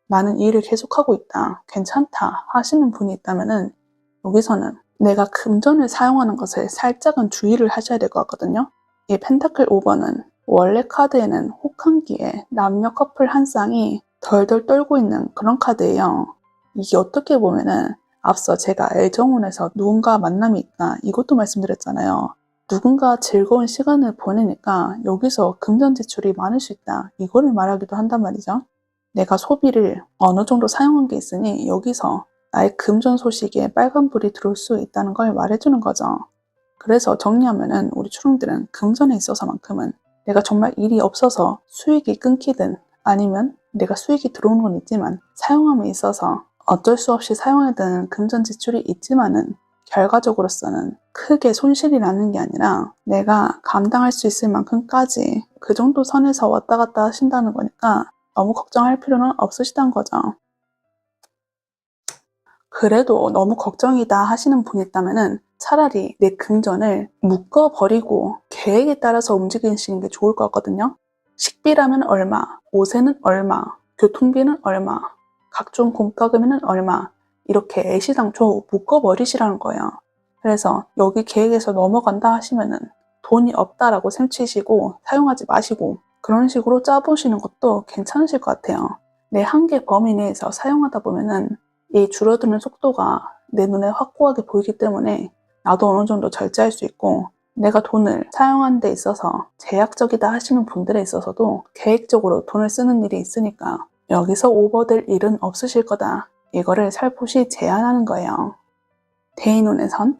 나는 일을 계속하고 있다, 괜찮다 하시는 분이 있다면은 여기서는 내가 금전을 사용하는 것을 살짝은 주의를 하셔야 될 것 같거든요. 이 펜타클 5번은 원래 카드에는 혹한기에 남녀 커플 한 쌍이 덜덜 떨고 있는 그런 카드예요. 이게 어떻게 보면은 앞서 제가 애정운에서 누군가 만남이 있다, 이것도 말씀드렸잖아요. 누군가 즐거운 시간을 보내니까 여기서 금전 지출이 많을 수 있다, 이거를 말하기도 한단 말이죠. 내가 소비를 어느 정도 사용한 게 있으니 여기서 나의 금전 소식에 빨간불이 들어올 수 있다는 걸 말해주는 거죠. 그래서 정리하면은 우리 초롱들은 금전에 있어서만큼은 내가 정말 일이 없어서 수익이 끊기든 아니면 내가 수익이 들어오는 건 있지만 사용함에 있어서 어쩔 수 없이 사용해야 되는 금전 지출이 있지만은 결과적으로서는 크게 손실이 나는 게 아니라 내가 감당할 수 있을 만큼까지 그 정도 선에서 왔다 갔다 하신다는 거니까 너무 걱정할 필요는 없으시다는 거죠. 그래도 너무 걱정이다 하시는 분이 있다면은 차라리 내 금전을 묶어버리고 계획에 따라서 움직이시는 게 좋을 것 같거든요. 식비라면 얼마, 옷에는 얼마, 교통비는 얼마, 각종 공과금에는 얼마, 이렇게 애시당초 묶어버리시라는 거예요. 그래서 여기 계획에서 넘어간다 하시면은 돈이 없다라고 셈치시고 사용하지 마시고 그런 식으로 짜보시는 것도 괜찮으실 것 같아요. 내 한계 범위 내에서 사용하다 보면은 이 줄어드는 속도가 내 눈에 확고하게 보이기 때문에 나도 어느 정도 절제할 수 있고, 내가 돈을 사용하는 데 있어서 제약적이다 하시는 분들에 있어서도 계획적으로 돈을 쓰는 일이 있으니까 여기서 오버될 일은 없으실 거다, 이거를 살포시 제안하는 거예요. 대인운의 선.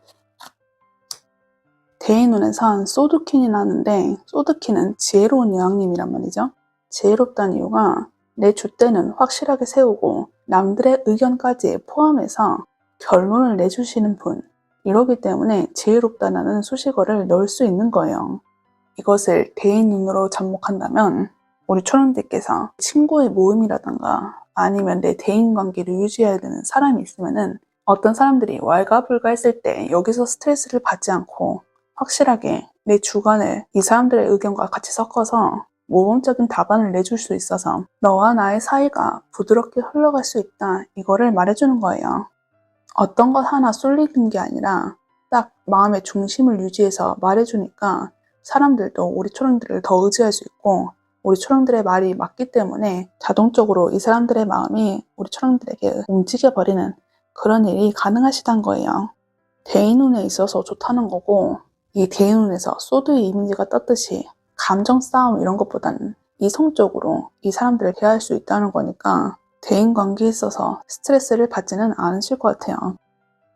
대인운의 선 소드퀸이 나왔는데, 소드퀸은 지혜로운 여왕님이란 말이죠. 지혜롭다는 이유가 내 줏대는 확실하게 세우고 남들의 의견까지 포함해서 결론을 내주시는 분, 이러기 때문에 지혜롭다는 수식어를 넣을 수 있는 거예요. 이것을 대인운으로 접목한다면 우리 초롱들께서 친구의 모임이라던가 아니면 내 대인관계를 유지해야 되는 사람이 있으면은 어떤 사람들이 왈가불가 했을 때 여기서 스트레스를 받지 않고 확실하게 내 주관을 이 사람들의 의견과 같이 섞어서 모범적인 답안을 내줄 수 있어서 너와 나의 사이가 부드럽게 흘러갈 수 있다, 이거를 말해주는 거예요. 어떤 것 하나 쏠리는 게 아니라 딱 마음의 중심을 유지해서 말해주니까 사람들도 우리 초롱들을 더 의지할 수 있고, 우리 초롱들의 말이 맞기 때문에 자동적으로 이 사람들의 마음이 우리 초롱들에게 움직여버리는 그런 일이 가능하시단 거예요. 대인운에 있어서 좋다는 거고, 이 대인운에서 소드의 이미지가 떴듯이 감정 싸움 이런 것보다는 이성적으로 이 사람들을 대할 수 있다는 거니까 대인관계에 있어서 스트레스를 받지는 않으실 것 같아요.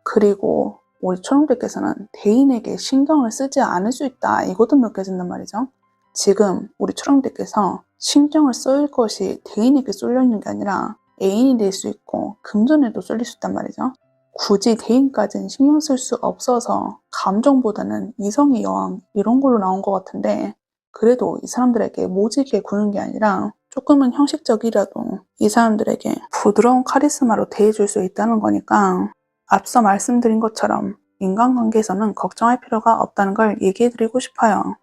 그리고 우리 초롱들께서는 대인에게 신경을 쓰지 않을 수 있다, 이것도 느껴진단 말이죠. 지금 우리 초롱들께서 신경을 써일 것이 대인에게 쏠려있는 게 아니라 애인이 될 수 있고 금전에도 쏠릴 수 있단 말이죠. 굳이 대인까지는 신경 쓸 수 없어서 감정보다는 이성의 여왕 이런 걸로 나온 것 같은데, 그래도 이 사람들에게 모지게 구는 게 아니라 조금은 형식적이라도 이 사람들에게 부드러운 카리스마로 대해줄 수 있다는 거니까 앞서 말씀드린 것처럼 인간관계에서는 걱정할 필요가 없다는 걸 얘기해드리고 싶어요.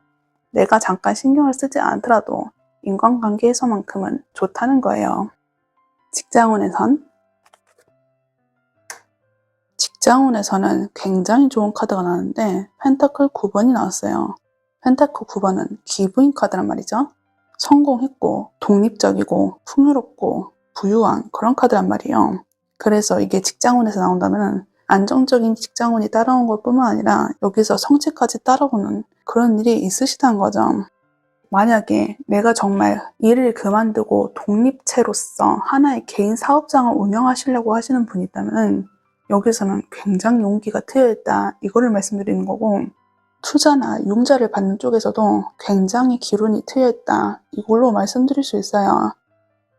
내가 잠깐 신경을 쓰지 않더라도 인간관계에서만큼은 좋다는 거예요. 직장운에서는 굉장히 좋은 카드가 나왔는데 펜타클 9번이 나왔어요. 펜타클 9번은 기부인 카드란 말이죠. 성공했고 독립적이고 풍요롭고 부유한 그런 카드란 말이에요. 그래서 이게 직장운에서 나온다면 안정적인 직장운이 따라온 것 뿐만 아니라 여기서 성취까지 따라오는 그런 일이 있으시다는 거죠. 만약에 내가 정말 일을 그만두고 독립체로서 하나의 개인 사업장을 운영하시려고 하시는 분이 있다면 여기서는 굉장히 용기가 트여있다 이거를 말씀드리는 거고, 투자나 융자를 받는 쪽에서도 굉장히 기운이 트여있다 이걸로 말씀드릴 수 있어요.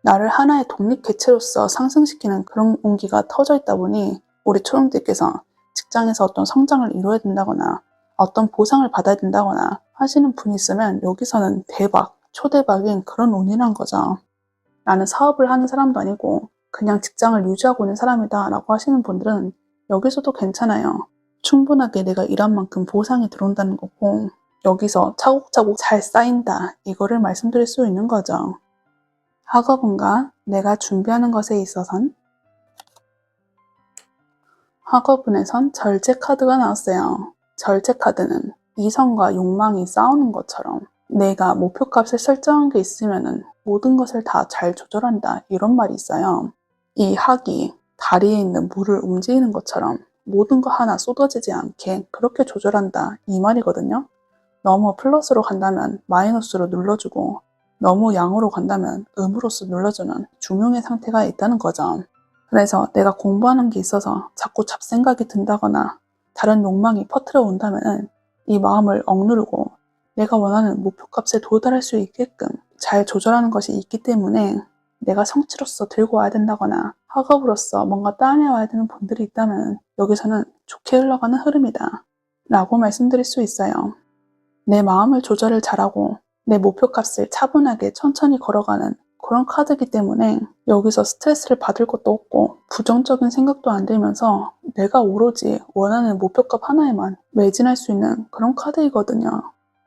나를 하나의 독립 개체로서 상승시키는 그런 온기가 터져 있다 보니 우리 초롱들께서 직장에서 어떤 성장을 이루어야 된다거나 어떤 보상을 받아야 된다거나 하시는 분이 있으면 여기서는 대박, 초대박인 그런 운이란 거죠. 나는 사업을 하는 사람도 아니고 그냥 직장을 유지하고 있는 사람이다 라고 하시는 분들은 여기서도 괜찮아요. 충분하게 내가 일한 만큼 보상이 들어온다는 거고 여기서 차곡차곡 잘 쌓인다 이거를 말씀드릴 수 있는 거죠. 학업운과 내가 준비하는 것에 있어선 학업운에선 절제 카드가 나왔어요. 절제 카드는 이성과 욕망이 싸우는 것처럼 내가 목표값을 설정한 게 있으면은 모든 것을 다 잘 조절한다 이런 말이 있어요. 이 학이 다리에 있는 물을 움직이는 것처럼 모든 거 하나 쏟아지지 않게 그렇게 조절한다 이 말이거든요. 너무 플러스로 간다면 마이너스로 눌러주고 너무 양으로 간다면 음으로써 눌러주는 중용의 상태가 있다는 거죠. 그래서 내가 공부하는 게 있어서 자꾸 잡생각이 든다거나 다른 욕망이 퍼트려 온다면 이 마음을 억누르고 내가 원하는 목표값에 도달할 수 있게끔 잘 조절하는 것이 있기 때문에 내가 성취로서 들고 와야 된다거나 학업으로서 뭔가 따내와야 되는 분들이 있다면 여기서는 좋게 흘러가는 흐름이다 라고 말씀드릴 수 있어요. 내 마음을 조절을 잘하고 내 목표값을 차분하게 천천히 걸어가는 그런 카드이기 때문에 여기서 스트레스를 받을 것도 없고 부정적인 생각도 안 들면서 내가 오로지 원하는 목표값 하나에만 매진할 수 있는 그런 카드이거든요.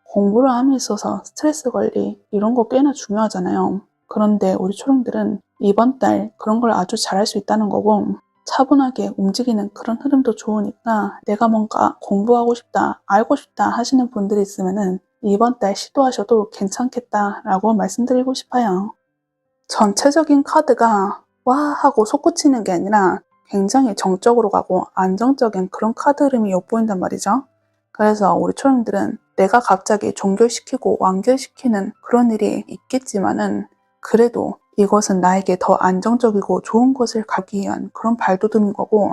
공부를 함에 있어서 스트레스 관리 이런 거 꽤나 중요하잖아요. 그런데 우리 초롱들은 이번 달 그런 걸 아주 잘할 수 있다는 거고 차분하게 움직이는 그런 흐름도 좋으니까 내가 뭔가 공부하고 싶다, 알고 싶다 하시는 분들이 있으면은 이번 달 시도하셔도 괜찮겠다라고 말씀드리고 싶어요. 전체적인 카드가 와 하고 솟구치는 게 아니라 굉장히 정적으로 가고 안정적인 그런 카드 흐름이 엿보인단 말이죠. 그래서 우리 초령들은 내가 갑자기 종결시키고 완결시키는 그런 일이 있겠지만은 그래도 이것은 나에게 더 안정적이고 좋은 것을 가기 위한 그런 발돋움인 거고,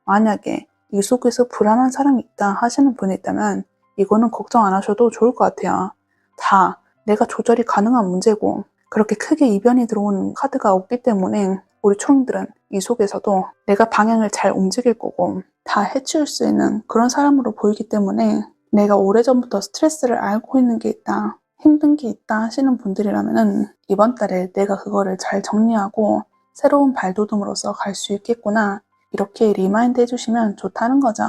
만약에 이 속에서 불안한 사람이 있다 하시는 분이 있다면 이거는 걱정 안 하셔도 좋을 것 같아요. 다 내가 조절이 가능한 문제고 그렇게 크게 이변이 들어오는 카드가 없기 때문에 우리 초롱들은 이 속에서도 내가 방향을 잘 움직일 거고 다 해치울 수 있는 그런 사람으로 보이기 때문에 내가 오래전부터 스트레스를 앓고 있는 게 있다, 힘든 게 있다 하시는 분들이라면 이번 달에 내가 그거를 잘 정리하고 새로운 발돋움으로서 갈 수 있겠구나 이렇게 리마인드 해주시면 좋다는 거죠.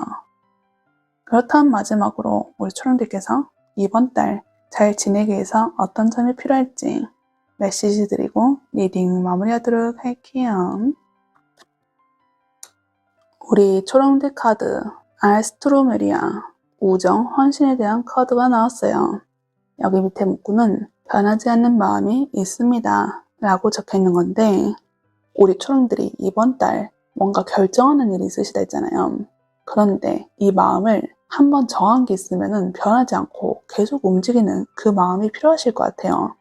그렇다면 마지막으로 우리 초롱들께서 이번 달 잘 지내기 위해서 어떤 점이 필요할지 메시지 드리고 리딩 마무리하도록 할게요. 우리 초롱들 카드 알스트로메리아 우정, 헌신에 대한 카드가 나왔어요. 여기 밑에 문구는 변하지 않는 마음이 있습니다 라고 적혀 있는 건데 우리 초롱들이 이번 달 뭔가 결정하는 일이 있으시다 했잖아요. 그런데 이 마음을 한번 정한 게 있으면 변하지 않고 계속 움직이는 그 마음이 필요하실 것 같아요.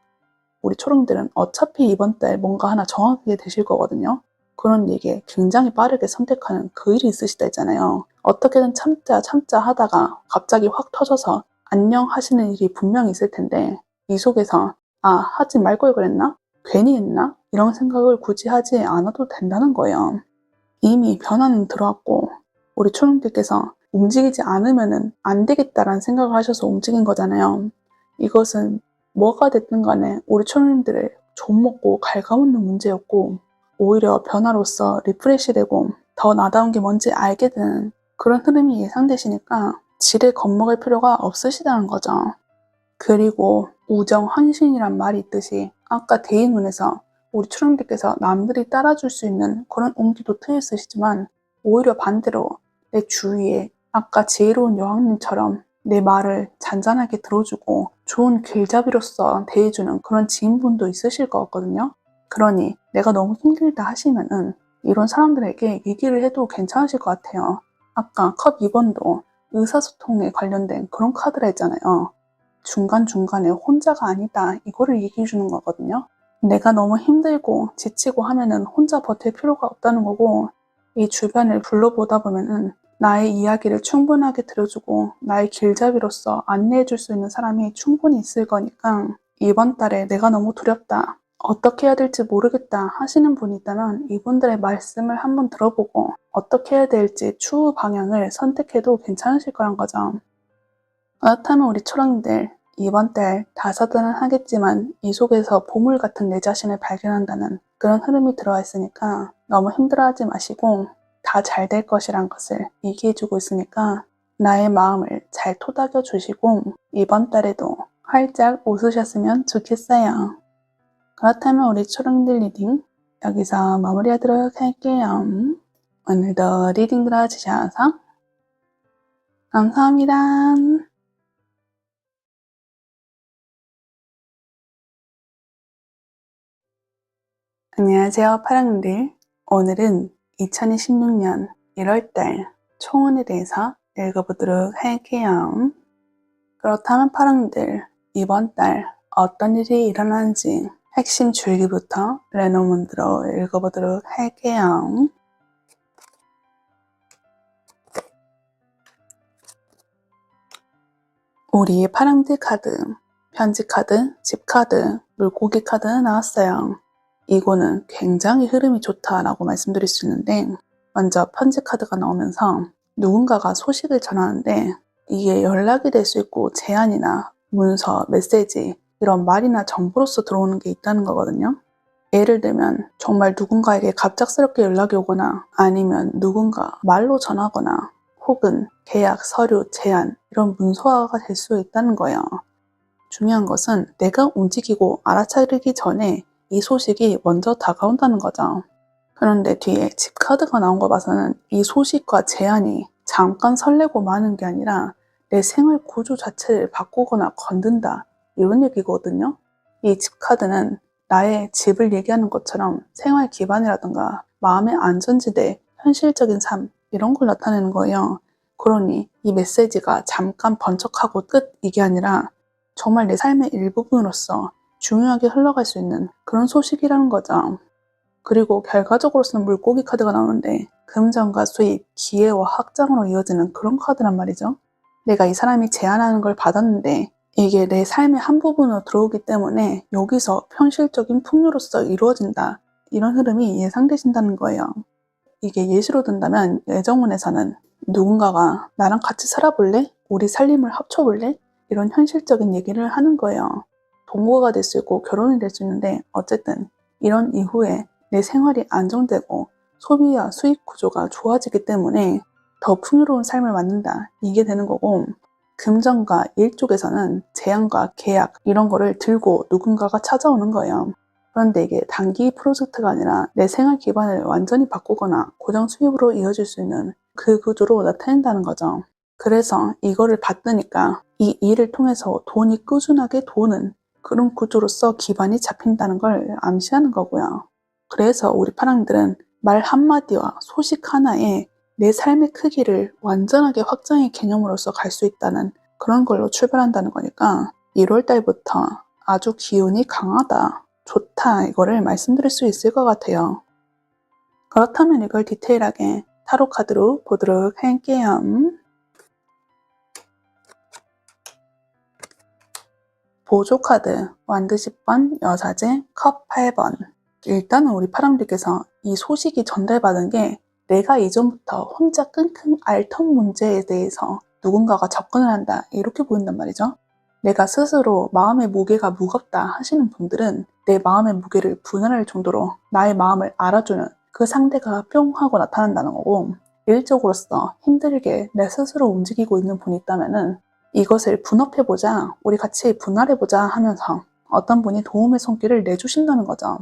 우리 초롱들은 어차피 이번 달 뭔가 하나 정하게 되실 거거든요. 그런 얘기에 굉장히 빠르게 선택하는 그 일이 있으시다 했잖아요. 어떻게든 참자 하다가 갑자기 확 터져서 안녕 하시는 일이 분명히 있을 텐데 이 속에서 하지 말 걸 그랬나? 괜히 했나? 이런 생각을 굳이 하지 않아도 된다는 거예요. 이미 변화는 들어왔고 우리 초롱들께서 움직이지 않으면 안 되겠다라는 생각을 하셔서 움직인 거잖아요. 이것은 뭐가 됐든 간에 우리 초롱님들을 좀먹고 갉아먹는 문제였고 오히려 변화로서 리프레시되고 더 나다운 게 뭔지 알게 되는 그런 흐름이 예상되시니까 지레 겁먹을 필요가 없으시다는 거죠. 그리고 우정, 헌신이란 말이 있듯이 아까 대인운에서 우리 초령들께서 남들이 따라줄 수 있는 그런 온기도 트였으시지만 오히려 반대로 내 주위에 아까 지혜로운 여왕님처럼 내 말을 잔잔하게 들어주고 좋은 길잡이로서 대해주는 그런 지인분도 있으실 것 같거든요. 그러니 내가 너무 힘들다 하시면은 이런 사람들에게 얘기를 해도 괜찮으실 것 같아요. 아까 컵 2번도 의사소통에 관련된 그런 카드라 했잖아요. 중간중간에 혼자가 아니다 이거를 얘기해 주는 거거든요. 내가 너무 힘들고 지치고 하면은 혼자 버틸 필요가 없다는 거고 이 주변을 둘러보다 보면은 나의 이야기를 충분하게 들어주고 나의 길잡이로서 안내해 줄 수 있는 사람이 충분히 있을 거니까 이번 달에 내가 너무 두렵다. 어떻게 해야 될지 모르겠다 하시는 분이 있다면 이분들의 말씀을 한번 들어보고 어떻게 해야 될지 추후 방향을 선택해도 괜찮으실 거란 거죠. 그렇다면 우리 초랑이들 이번 달 다사다난 하겠지만 이 속에서 보물 같은 내 자신을 발견한다는 그런 흐름이 들어와 있으니까 너무 힘들어하지 마시고 다 잘 될 것이란 것을 얘기해주고 있으니까 나의 마음을 잘 토닥여 주시고 이번 달에도 활짝 웃으셨으면 좋겠어요. 그렇다면 우리 초롱들 리딩 여기서 마무리하도록 할게요. 오늘도 리딩 들어주셔서 감사합니다. 안녕하세요 파랑들. 오늘은 2026년 1월달 총운에 대해서 읽어보도록 할게요. 그렇다면 파랑들 이번 달 어떤 일이 일어나는지 핵심 줄기부터 레노문드로 읽어보도록 할게요. 우리의 파랑들 카드, 편지 카드, 집 카드, 물고기 카드 나왔어요. 이거는 굉장히 흐름이 좋다라고 말씀드릴 수 있는데 먼저 편지 카드가 나오면서 누군가가 소식을 전하는데 이게 연락이 될 수 있고 제안이나 문서, 메시지 이런 말이나 정보로서 들어오는 게 있다는 거거든요. 예를 들면 정말 누군가에게 갑작스럽게 연락이 오거나 아니면 누군가 말로 전하거나 혹은 계약, 서류, 제안 이런 문서화가 될 수 있다는 거예요. 중요한 것은 내가 움직이고 알아차리기 전에 이 소식이 먼저 다가온다는 거죠. 그런데 뒤에 집 카드가 나온 거 봐서는 이 소식과 제안이 잠깐 설레고 마는 게 아니라 내 생활 구조 자체를 바꾸거나 건든다 이런 얘기거든요. 이 집 카드는 나의 집을 얘기하는 것처럼 생활 기반이라든가 마음의 안전지대, 현실적인 삶 이런 걸 나타내는 거예요. 그러니 이 메시지가 잠깐 번쩍하고 끝 이게 아니라 정말 내 삶의 일부분으로서 중요하게 흘러갈 수 있는 그런 소식이라는 거죠. 그리고 결과적으로서는 물고기 카드가 나오는데 금전과 수입, 기회와 확장으로 이어지는 그런 카드란 말이죠. 내가 이 사람이 제안하는 걸 받았는데 이게 내 삶의 한 부분으로 들어오기 때문에 여기서 현실적인 풍요로서 이루어진다. 이런 흐름이 예상되신다는 거예요. 이게 예시로 든다면 예정운에서는 누군가가 나랑 같이 살아볼래? 우리 살림을 합쳐볼래? 이런 현실적인 얘기를 하는 거예요. 동거가 될 수 있고 결혼이 될 수 있는데 어쨌든 이런 이후에 내 생활이 안정되고 소비와 수익 구조가 좋아지기 때문에 더 풍요로운 삶을 만든다. 이게 되는 거고 금전과 일 쪽에서는 제안과 계약 이런 거를 들고 누군가가 찾아오는 거예요. 그런데 이게 단기 프로젝트가 아니라 내 생활 기반을 완전히 바꾸거나 고정 수입으로 이어질 수 있는 그 구조로 나타낸다는 거죠. 그래서 이거를 받으니까 이 일을 통해서 돈이 꾸준하게 도는 그런 구조로서 기반이 잡힌다는 걸 암시하는 거고요. 그래서 우리 파랑들은 말 한마디와 소식 하나에 내 삶의 크기를 완전하게 확장의 개념으로서 갈 수 있다는 그런 걸로 출발한다는 거니까 1월 달부터 아주 기운이 강하다, 좋다 이거를 말씀드릴 수 있을 것 같아요. 그렇다면 이걸 디테일하게 타로 카드로 보도록 할게요. 보조 카드 완드 10번, 여사제, 컵 8번. 일단은 우리 파랑들께서 이 소식이 전달받은 게 내가 이전부터 혼자 끙끙 앓던 문제에 대해서 누군가가 접근을 한다 이렇게 보인단 말이죠. 내가 스스로 마음의 무게가 무겁다 하시는 분들은 내 마음의 무게를 분할할 정도로 나의 마음을 알아주는 그 상대가 뿅 하고 나타난다는 거고 일적으로서 힘들게 내 스스로 움직이고 있는 분이 있다면은 이것을 분업해보자, 우리 같이 분할해보자 하면서 어떤 분이 도움의 손길을 내주신다는 거죠.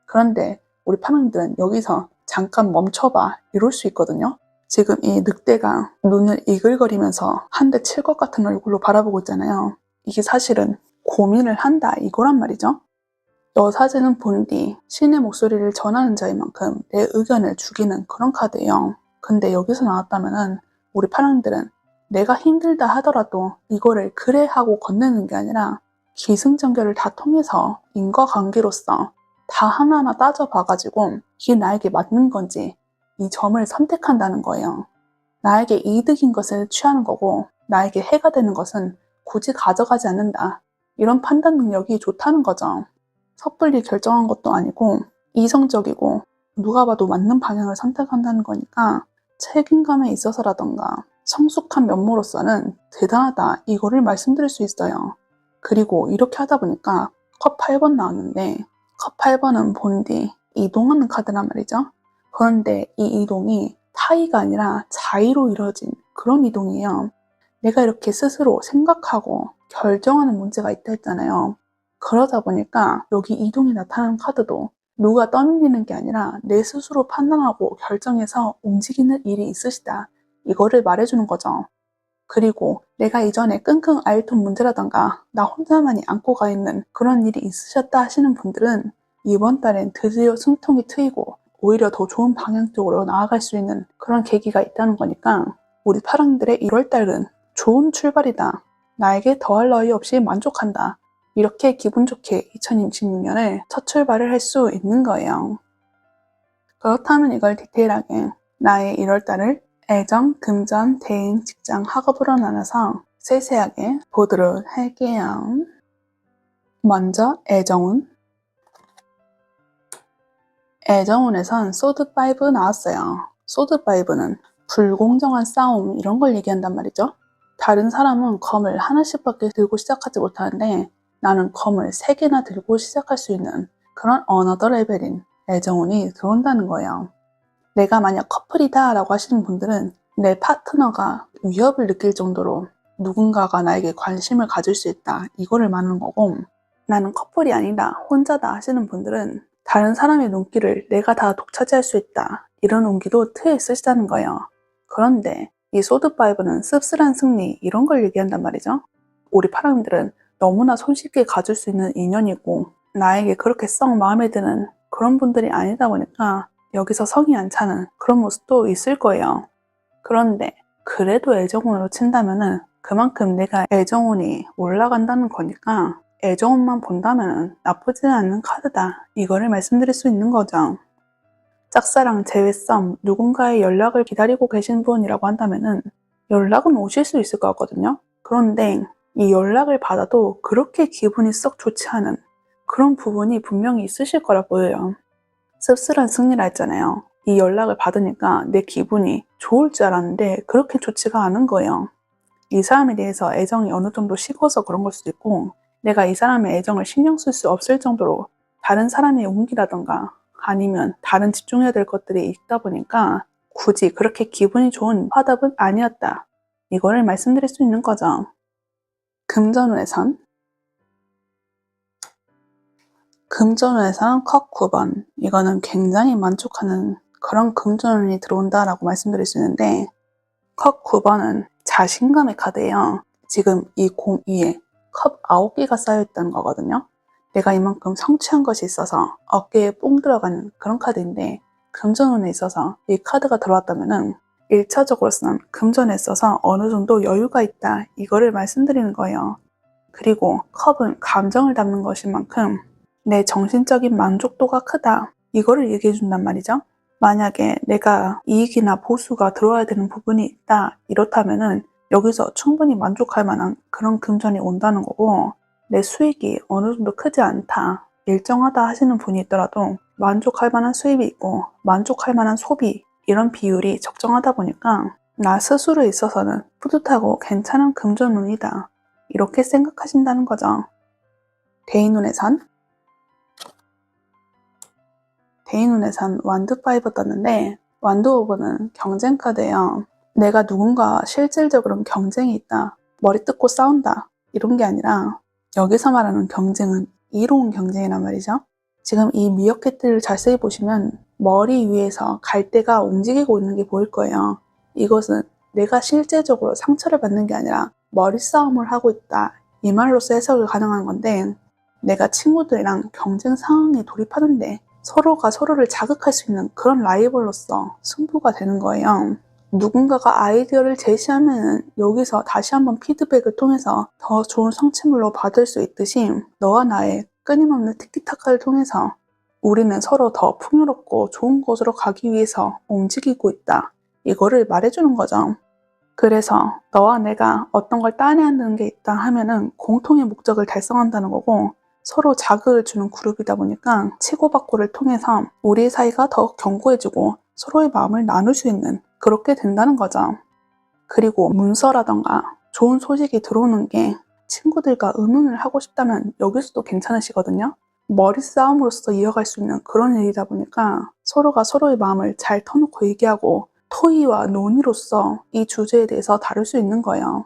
그런데 우리 파랑들은 여기서 잠깐 멈춰봐 이럴 수 있거든요. 지금 이 늑대가 눈을 이글거리면서 한 대 칠 것 같은 얼굴로 바라보고 있잖아요. 이게 사실은 고민을 한다 이거란 말이죠. 너 사진은 본 뒤 신의 목소리를 전하는 자인 만큼 내 의견을 죽이는 그런 카드예요. 근데 여기서 나왔다면은 우리 파랑들은 내가 힘들다 하더라도 이거를 그래 하고 건네는 게 아니라 기승전결을 다 통해서 인과관계로서 다 하나하나 따져봐가지고 이게 나에게 맞는 건지 이 점을 선택한다는 거예요. 나에게 이득인 것을 취하는 거고 나에게 해가 되는 것은 굳이 가져가지 않는다. 이런 판단 능력이 좋다는 거죠. 섣불리 결정한 것도 아니고 이성적이고 누가 봐도 맞는 방향을 선택한다는 거니까 책임감에 있어서라던가 성숙한 면모로서는 대단하다 이거를 말씀드릴 수 있어요. 그리고 이렇게 하다 보니까 컵 8번 나왔는데 컵 8번은 본 뒤 이동하는 카드란 말이죠. 그런데 이 이동이 타의가 아니라 자의로 이루어진 그런 이동이에요. 내가 이렇게 스스로 생각하고 결정하는 문제가 있다 했잖아요. 그러다 보니까 여기 이동이 나타나는 카드도 누가 떠밀리는 게 아니라 내 스스로 판단하고 결정해서 움직이는 일이 있으시다. 이거를 말해주는 거죠. 그리고 내가 이전에 끙끙 앓던 문제라던가 나 혼자만이 안고 가 있는 그런 일이 있으셨다 하시는 분들은 이번 달엔 드디어 숨통이 트이고 오히려 더 좋은 방향 쪽으로 나아갈 수 있는 그런 계기가 있다는 거니까 우리 파랑들의 1월달은 좋은 출발이다. 나에게 더할 나위 없이 만족한다. 이렇게 기분 좋게 2026년을 첫 출발을 할 수 있는 거예요. 그렇다면 이걸 디테일하게 나의 1월달을 애정, 금전, 대인, 직장, 학업으로 나눠서 세세하게 보도록 할게요. 먼저 애정운. 애정운에선 소드5 나왔어요. 소드5는 불공정한 싸움 이런 걸 얘기한단 말이죠. 다른 사람은 검을 하나씩밖에 들고 시작하지 못하는데 나는 검을 3개나 들고 시작할 수 있는 그런 어너더 레벨인 애정운이 들어온다는 거예요. 내가 만약 커플이다 라고 하시는 분들은 내 파트너가 위협을 느낄 정도로 누군가가 나에게 관심을 가질 수 있다 이거를 말하는 거고, 나는 커플이 아니다 혼자다 하시는 분들은 다른 사람의 눈길을 내가 다 독차지할 수 있다 이런 운기도 트여 있으시다는 거예요. 그런데 이 소드5는 씁쓸한 승리 이런 걸 얘기한단 말이죠. 우리 파랑들은 너무나 손쉽게 가질 수 있는 인연이고 나에게 그렇게 썩 마음에 드는 그런 분들이 아니다 보니까 여기서 성이 안 차는 그런 모습도 있을 거예요. 그런데 그래도 애정운으로 친다면은 그만큼 내가 애정운이 올라간다는 거니까 애정운만 본다면 나쁘지 않은 카드다 이거를 말씀드릴 수 있는 거죠. 짝사랑, 재회썸, 누군가의 연락을 기다리고 계신 분이라고 한다면은 연락은 오실 수 있을 것 같거든요. 그런데 이 연락을 받아도 그렇게 기분이 썩 좋지 않은 그런 부분이 분명히 있으실 거라 보여요. 씁쓸한 승리라 했잖아요. 이 연락을 받으니까 내 기분이 좋을 줄 알았는데 그렇게 좋지가 않은 거예요. 이 사람에 대해서 애정이 어느 정도 식어서 그런 걸 수도 있고 내가 이 사람의 애정을 신경 쓸 수 없을 정도로 다른 사람의 운기라던가 아니면 다른 집중해야 될 것들이 있다 보니까 굳이 그렇게 기분이 좋은 화답은 아니었다. 이거를 말씀드릴 수 있는 거죠. 금전운에선 컵 9번, 이거는 굉장히 만족하는 그런 금전운이 들어온다라고 말씀드릴 수 있는데 컵 9번은 자신감의 카드예요. 지금 이 공 위에 컵 9개가 쌓여있다는 거거든요. 내가 이만큼 성취한 것이 있어서 어깨에 뽕 들어가는 그런 카드인데 금전운에 있어서 이 카드가 들어왔다면 1차적으로서는 금전에 있어서 어느 정도 여유가 있다 이거를 말씀드리는 거예요. 그리고 컵은 감정을 담는 것인 만큼 내 정신적인 만족도가 크다 이거를 얘기해 준단 말이죠. 만약에 내가 이익이나 보수가 들어와야 되는 부분이 있다 이렇다면은 여기서 충분히 만족할 만한 그런 금전이 온다는 거고, 내 수익이 어느 정도 크지 않다 일정하다 하시는 분이 있더라도 만족할 만한 수입이 있고 만족할 만한 소비 이런 비율이 적정하다 보니까 나 스스로에 있어서는 뿌듯하고 괜찮은 금전운이다 이렇게 생각하신다는 거죠. 대인운에선 완드5 떴는데 완드5는 경쟁 카드예요. 내가 누군가 실질적으로 경쟁이 있다, 머리 뜯고 싸운다 이런 게 아니라 여기서 말하는 경쟁은 이로운 경쟁이란 말이죠. 지금 이 미어캣들을 자세히 보시면 머리 위에서 갈대가 움직이고 있는 게 보일 거예요. 이것은 내가 실제적으로 상처를 받는 게 아니라 머리싸움을 하고 있다. 이 말로써 해석이 가능한 건데, 내가 친구들이랑 경쟁 상황에 돌입하는데 서로가 서로를 자극할 수 있는 그런 라이벌로서 승부가 되는 거예요. 누군가가 아이디어를 제시하면 여기서 다시 한번 피드백을 통해서 더 좋은 성취물로 받을 수 있듯이, 너와 나의 끊임없는 티키타카를 통해서 우리는 서로 더 풍요롭고 좋은 곳으로 가기 위해서 움직이고 있다. 이거를 말해주는 거죠. 그래서 너와 내가 어떤 걸 따내는 게 있다 하면은 공통의 목적을 달성한다는 거고, 서로 자극을 주는 그룹이다 보니까 치고받고를 통해서 우리 사이가 더 견고해지고 서로의 마음을 나눌 수 있는, 그렇게 된다는 거죠. 그리고 문서라던가 좋은 소식이 들어오는 게 친구들과 의논을 하고 싶다면 여기서도 괜찮으시거든요. 머리 싸움으로써 이어갈 수 있는 그런 일이다 보니까 서로가 서로의 마음을 잘 터놓고 얘기하고 토의와 논의로서 이 주제에 대해서 다룰 수 있는 거예요.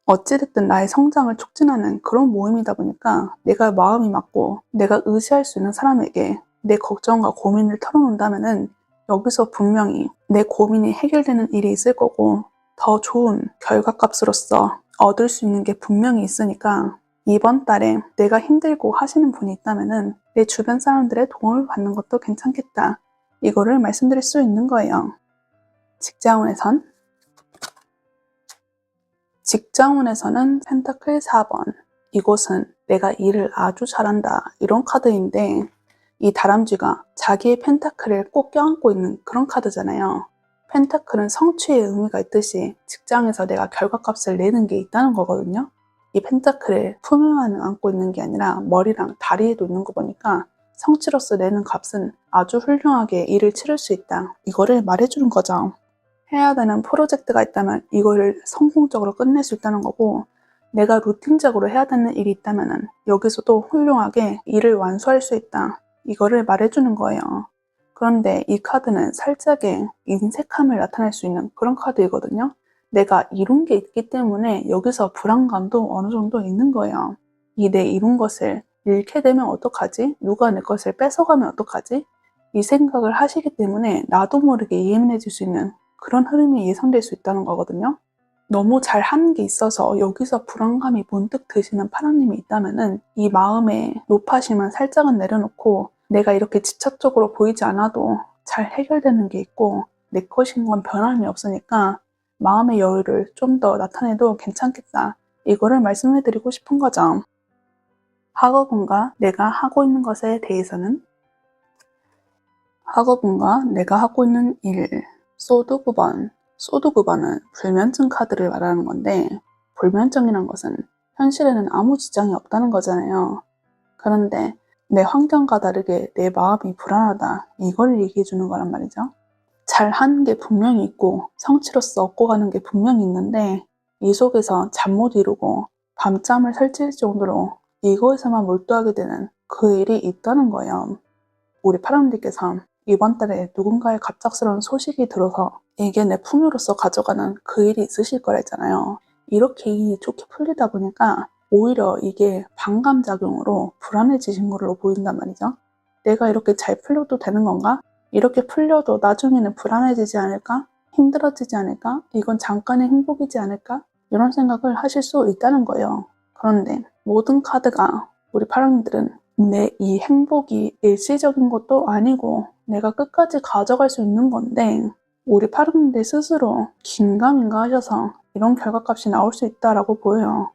어찌됐든 나의 성장을 촉진하는 그런 모임이다 보니까 내가 마음이 맞고 내가 의지할 수 있는 사람에게 내 걱정과 고민을 털어놓는다면은 여기서 분명히 내 고민이 해결되는 일이 있을 거고 더 좋은 결과값으로서 얻을 수 있는 게 분명히 있으니까, 이번 달에 내가 힘들고 하시는 분이 있다면은 내 주변 사람들의 도움을 받는 것도 괜찮겠다. 이거를 말씀드릴 수 있는 거예요. 직장운에서는 펜타클 4번. 이곳은 내가 일을 아주 잘한다, 이런 카드인데, 이 다람쥐가 자기의 펜타클을 꼭 껴안고 있는 그런 카드잖아요. 펜타클은 성취의 의미가 있듯이 직장에서 내가 결과값을 내는 게 있다는 거거든요. 이 펜타클을 품에만 안고 있는 게 아니라 머리랑 다리에도 있는 거 보니까 성취로서 내는 값은 아주 훌륭하게 일을 치를 수 있다. 이거를 말해주는 거죠. 해야 되는 프로젝트가 있다면 이거를 성공적으로 끝낼 수 있다는 거고, 내가 루틴적으로 해야 되는 일이 있다면 여기서도 훌륭하게 일을 완수할 수 있다. 이거를 말해주는 거예요. 그런데 이 카드는 살짝의 인색함을 나타낼 수 있는 그런 카드이거든요. 내가 이룬 게 있기 때문에 여기서 불안감도 어느 정도 있는 거예요. 이 내 이룬 것을 잃게 되면 어떡하지? 누가 내 것을 뺏어가면 어떡하지? 이 생각을 하시기 때문에 나도 모르게 예민해질 수 있는 그런 흐름이 예상될 수 있다는 거거든요. 너무 잘하는 게 있어서 여기서 불안감이 문득 드시는 파랑님이 있다면은 이 마음의 노파심은 살짝은 내려놓고, 내가 이렇게 집착적으로 보이지 않아도 잘 해결되는 게 있고 내 것인 건 변함이 없으니까 마음의 여유를 좀 더 나타내도 괜찮겠다. 이거를 말씀해 드리고 싶은 거죠. 학업운과 내가 하고 있는 것에 대해서는, 학업운과 내가 하고 있는 일, 소드 9번. 소드 9번은 불면증 카드를 말하는 건데, 불면증이란 것은 현실에는 아무 지장이 없다는 거잖아요. 그런데 내 환경과 다르게 내 마음이 불안하다, 이걸 얘기해 주는 거란 말이죠. 잘하는 게 분명히 있고 성취로서 얻고 가는 게 분명히 있는데, 이 속에서 잠 못 이루고 밤잠을 설칠 정도로 이거에서만 몰두하게 되는 그 일이 있다는 거예요. 우리 파랑님께서 이번 달에 누군가의 갑작스러운 소식이 들어서 이게 내 풍요로서 가져가는 그 일이 있으실 거랬잖아요. 이렇게 일이 좋게 풀리다 보니까 오히려 이게 반감작용으로 불안해지신 걸로 보인단 말이죠. 내가 이렇게 잘 풀려도 되는 건가? 이렇게 풀려도 나중에는 불안해지지 않을까? 힘들어지지 않을까? 이건 잠깐의 행복이지 않을까? 이런 생각을 하실 수 있다는 거예요. 그런데 모든 카드가, 우리 파랑님들은 내 이 행복이 일시적인 것도 아니고 내가 끝까지 가져갈 수 있는 건데, 우리 파랑님들 스스로 긴가민가 하셔서 이런 결과값이 나올 수 있다라고 보여요.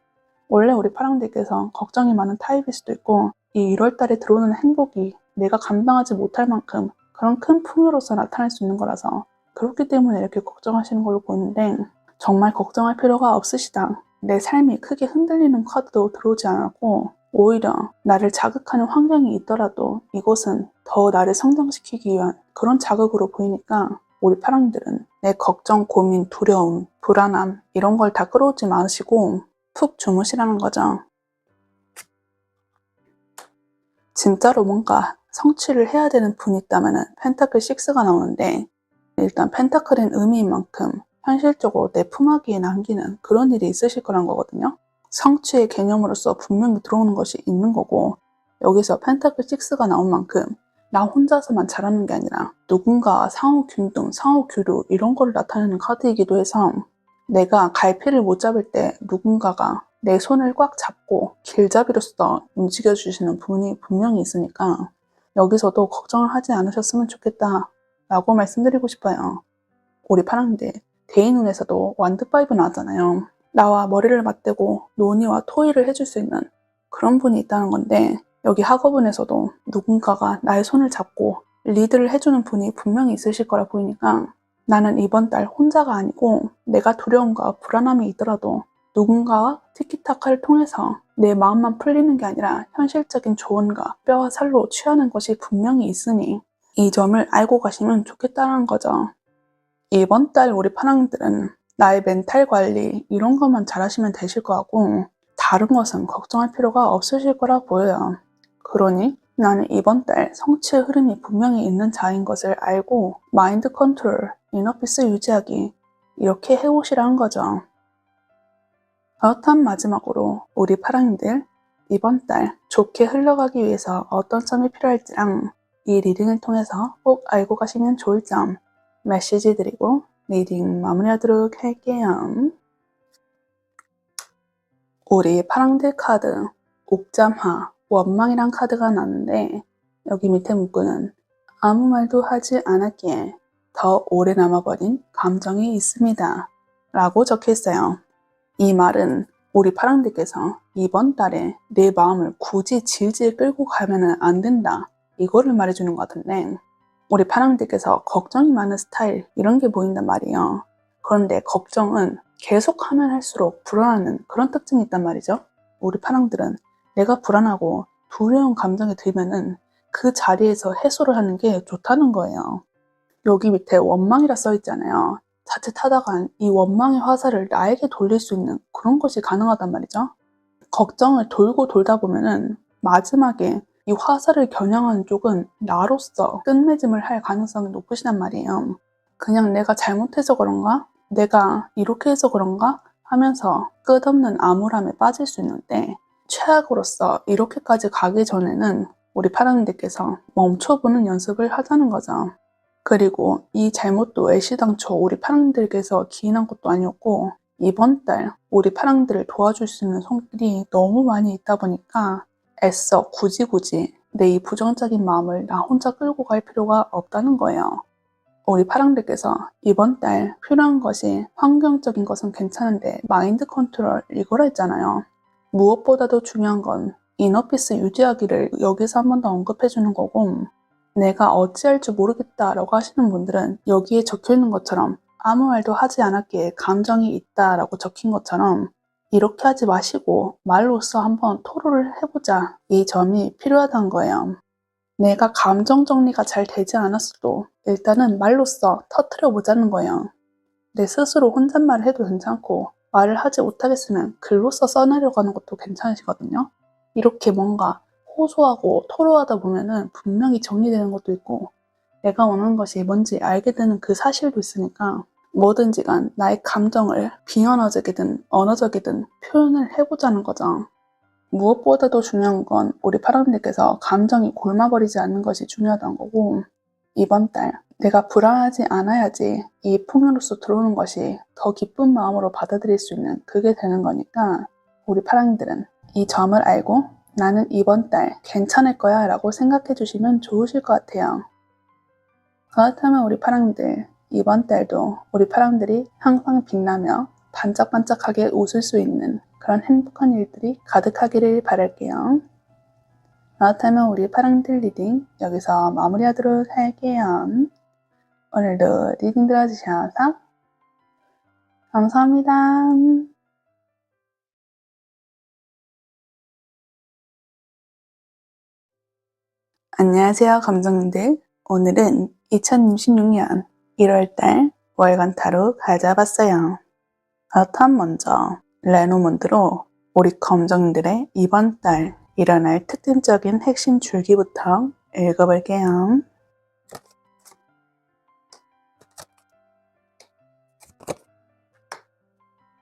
원래 우리 파랑들께서 걱정이 많은 타입일 수도 있고, 이 1월달에 들어오는 행복이 내가 감당하지 못할 만큼 그런 큰 풍요로서 나타날 수 있는 거라서 그렇기 때문에 이렇게 걱정하시는 걸로 보이는데, 정말 걱정할 필요가 없으시다. 내 삶이 크게 흔들리는 카드도 들어오지 않았고, 오히려 나를 자극하는 환경이 있더라도 이곳은 더 나를 성장시키기 위한 그런 자극으로 보이니까, 우리 파랑들은 내 걱정, 고민, 두려움, 불안함 이런 걸 다 끌어오지 마시고 푹 주무시라는 거죠. 진짜로 뭔가 성취를 해야 되는 분이 있다면 펜타클 6가 나오는데, 일단 펜타클인 의미인 만큼 현실적으로 내 품앗이에 남기는 그런 일이 있으실 거란 거거든요. 성취의 개념으로서 분명히 들어오는 것이 있는 거고, 여기서 펜타클 6가 나온 만큼 나 혼자서만 잘하는 게 아니라 누군가 상호 균등, 상호 교류 이런 거를 나타내는 카드이기도 해서 내가 갈피를 못 잡을 때 누군가가 내 손을 꽉 잡고 길잡이로서 움직여주시는 분이 분명히 있으니까 여기서도 걱정을 하지 않으셨으면 좋겠다 라고 말씀드리고 싶어요. 우리 파랑들 데이눈에서도 완드5 나왔잖아요. 나와 머리를 맞대고 논의와 토의를 해줄 수 있는 그런 분이 있다는 건데 여기 학업운에서도 누군가가 나의 손을 잡고 리드를 해주는 분이 분명히 있으실 거라 보이니까 나는 이번 달 혼자가 아니고 내가 두려움과 불안함이 있더라도 누군가와 티키타카를 통해서 내 마음만 풀리는 게 아니라 현실적인 조언과 뼈와 살로 취하는 것이 분명히 있으니 이 점을 알고 가시면 좋겠다는 거죠. 이번 달 우리 파랑들은 나의 멘탈 관리 이런 것만 잘하시면 되실 거고 다른 것은 걱정할 필요가 없으실 거라 보여요. 그러니 나는 이번 달 성취의 흐름이 분명히 있는 자인 것을 알고 마인드 컨트롤, 이너피스 유지하기 이렇게 해오시라는 거죠. 그렇다면 마지막으로 우리 파랑이들 이번 달 좋게 흘러가기 위해서 어떤 점이 필요할지랑 이 리딩을 통해서 꼭 알고 가시면 좋을 점 메시지 드리고 리딩 마무리하도록 할게요. 우리 파랑들 카드 옥잠화 원망이란 카드가 나왔는데 여기 밑에 문구는 아무 말도 하지 않았기에 더 오래 남아버린 감정이 있습니다 라고 적혀 있어요. 이 말은 우리 파랑들께서 이번 달에 내 마음을 굳이 질질 끌고 가면 안 된다 이거를 말해주는 것 같은데 우리 파랑들께서 걱정이 많은 스타일 이런 게 보인단 말이에요. 그런데 걱정은 계속하면 할수록 불안하는 그런 특징이 있단 말이죠. 우리 파랑들은 내가 불안하고 두려운 감정이 들면은 그 자리에서 해소를 하는 게 좋다는 거예요. 여기 밑에 원망이라 써 있잖아요. 자칫하다간 이 원망의 화살을 나에게 돌릴 수 있는 그런 것이 가능하단 말이죠. 걱정을 돌고 돌다 보면은 마지막에 이 화살을 겨냥하는 쪽은 나로서 끝맺음을 할 가능성이 높으시단 말이에요. 그냥 내가 잘못해서 그런가? 내가 이렇게 해서 그런가? 하면서 끝없는 암울함에 빠질 수 있는데 최악으로서 이렇게까지 가기 전에는 우리 파랑님들께서 멈춰보는 연습을 하자는 거죠. 그리고 이 잘못도 애시당초 우리 파랑들께서 기인한 것도 아니었고 이번 달 우리 파랑들을 도와줄 수 있는 손길이 너무 많이 있다 보니까 애써 굳이 내 이 부정적인 마음을 나 혼자 끌고 갈 필요가 없다는 거예요. 우리 파랑들께서 이번 달 필요한 것이 환경적인 것은 괜찮은데 마인드 컨트롤 이거라 했잖아요. 무엇보다도 중요한 건 이너피스 유지하기를 여기서 한 번 더 언급해 주는 거고 내가 어찌할 줄 모르겠다라고 하시는 분들은 여기에 적혀있는 것처럼 아무 말도 하지 않았기에 감정이 있다라고 적힌 것처럼 이렇게 하지 마시고 말로써 한번 토로를 해보자 이 점이 필요하다는 거예요. 내가 감정 정리가 잘 되지 않았어도 일단은 말로써 터트려 보자는 거예요. 내 스스로 혼잣말을 해도 괜찮고 말을 하지 못하겠으면 글로써 써내려고 하는 것도 괜찮으시거든요. 이렇게 뭔가 호소하고 토로하다 보면은 분명히 정리되는 것도 있고 내가 원하는 것이 뭔지 알게 되는 그 사실도 있으니까 뭐든지 간 나의 감정을 비언어적이든 언어적이든 표현을 해보자는 거죠. 무엇보다도 중요한 건 우리 파랑님께서 감정이 골마버리지 않는 것이 중요하다는 거고 이번 달 내가 불안하지 않아야지 이 풍요로서 들어오는 것이 더 기쁜 마음으로 받아들일 수 있는 그게 되는 거니까 우리 파랑들은 이 점을 알고 나는 이번 달 괜찮을 거야 라고 생각해 주시면 좋으실 것 같아요. 그렇다면 우리 파랑들 이번 달도 우리 파랑들이 항상 빛나며 반짝반짝하게 웃을 수 있는 그런 행복한 일들이 가득하기를 바랄게요. 그렇다면 우리 파랑들 리딩 여기서 마무리하도록 할게요. 오늘도 리딩 들어주셔서 감사합니다. 안녕하세요 감정님들. 오늘은 2026년 1월달 월간 타로 가져봤어요. 그렇다면 먼저 레노먼드로 우리 검정들의 이번 달 일어날 특징적인 핵심 줄기부터 읽어볼게요.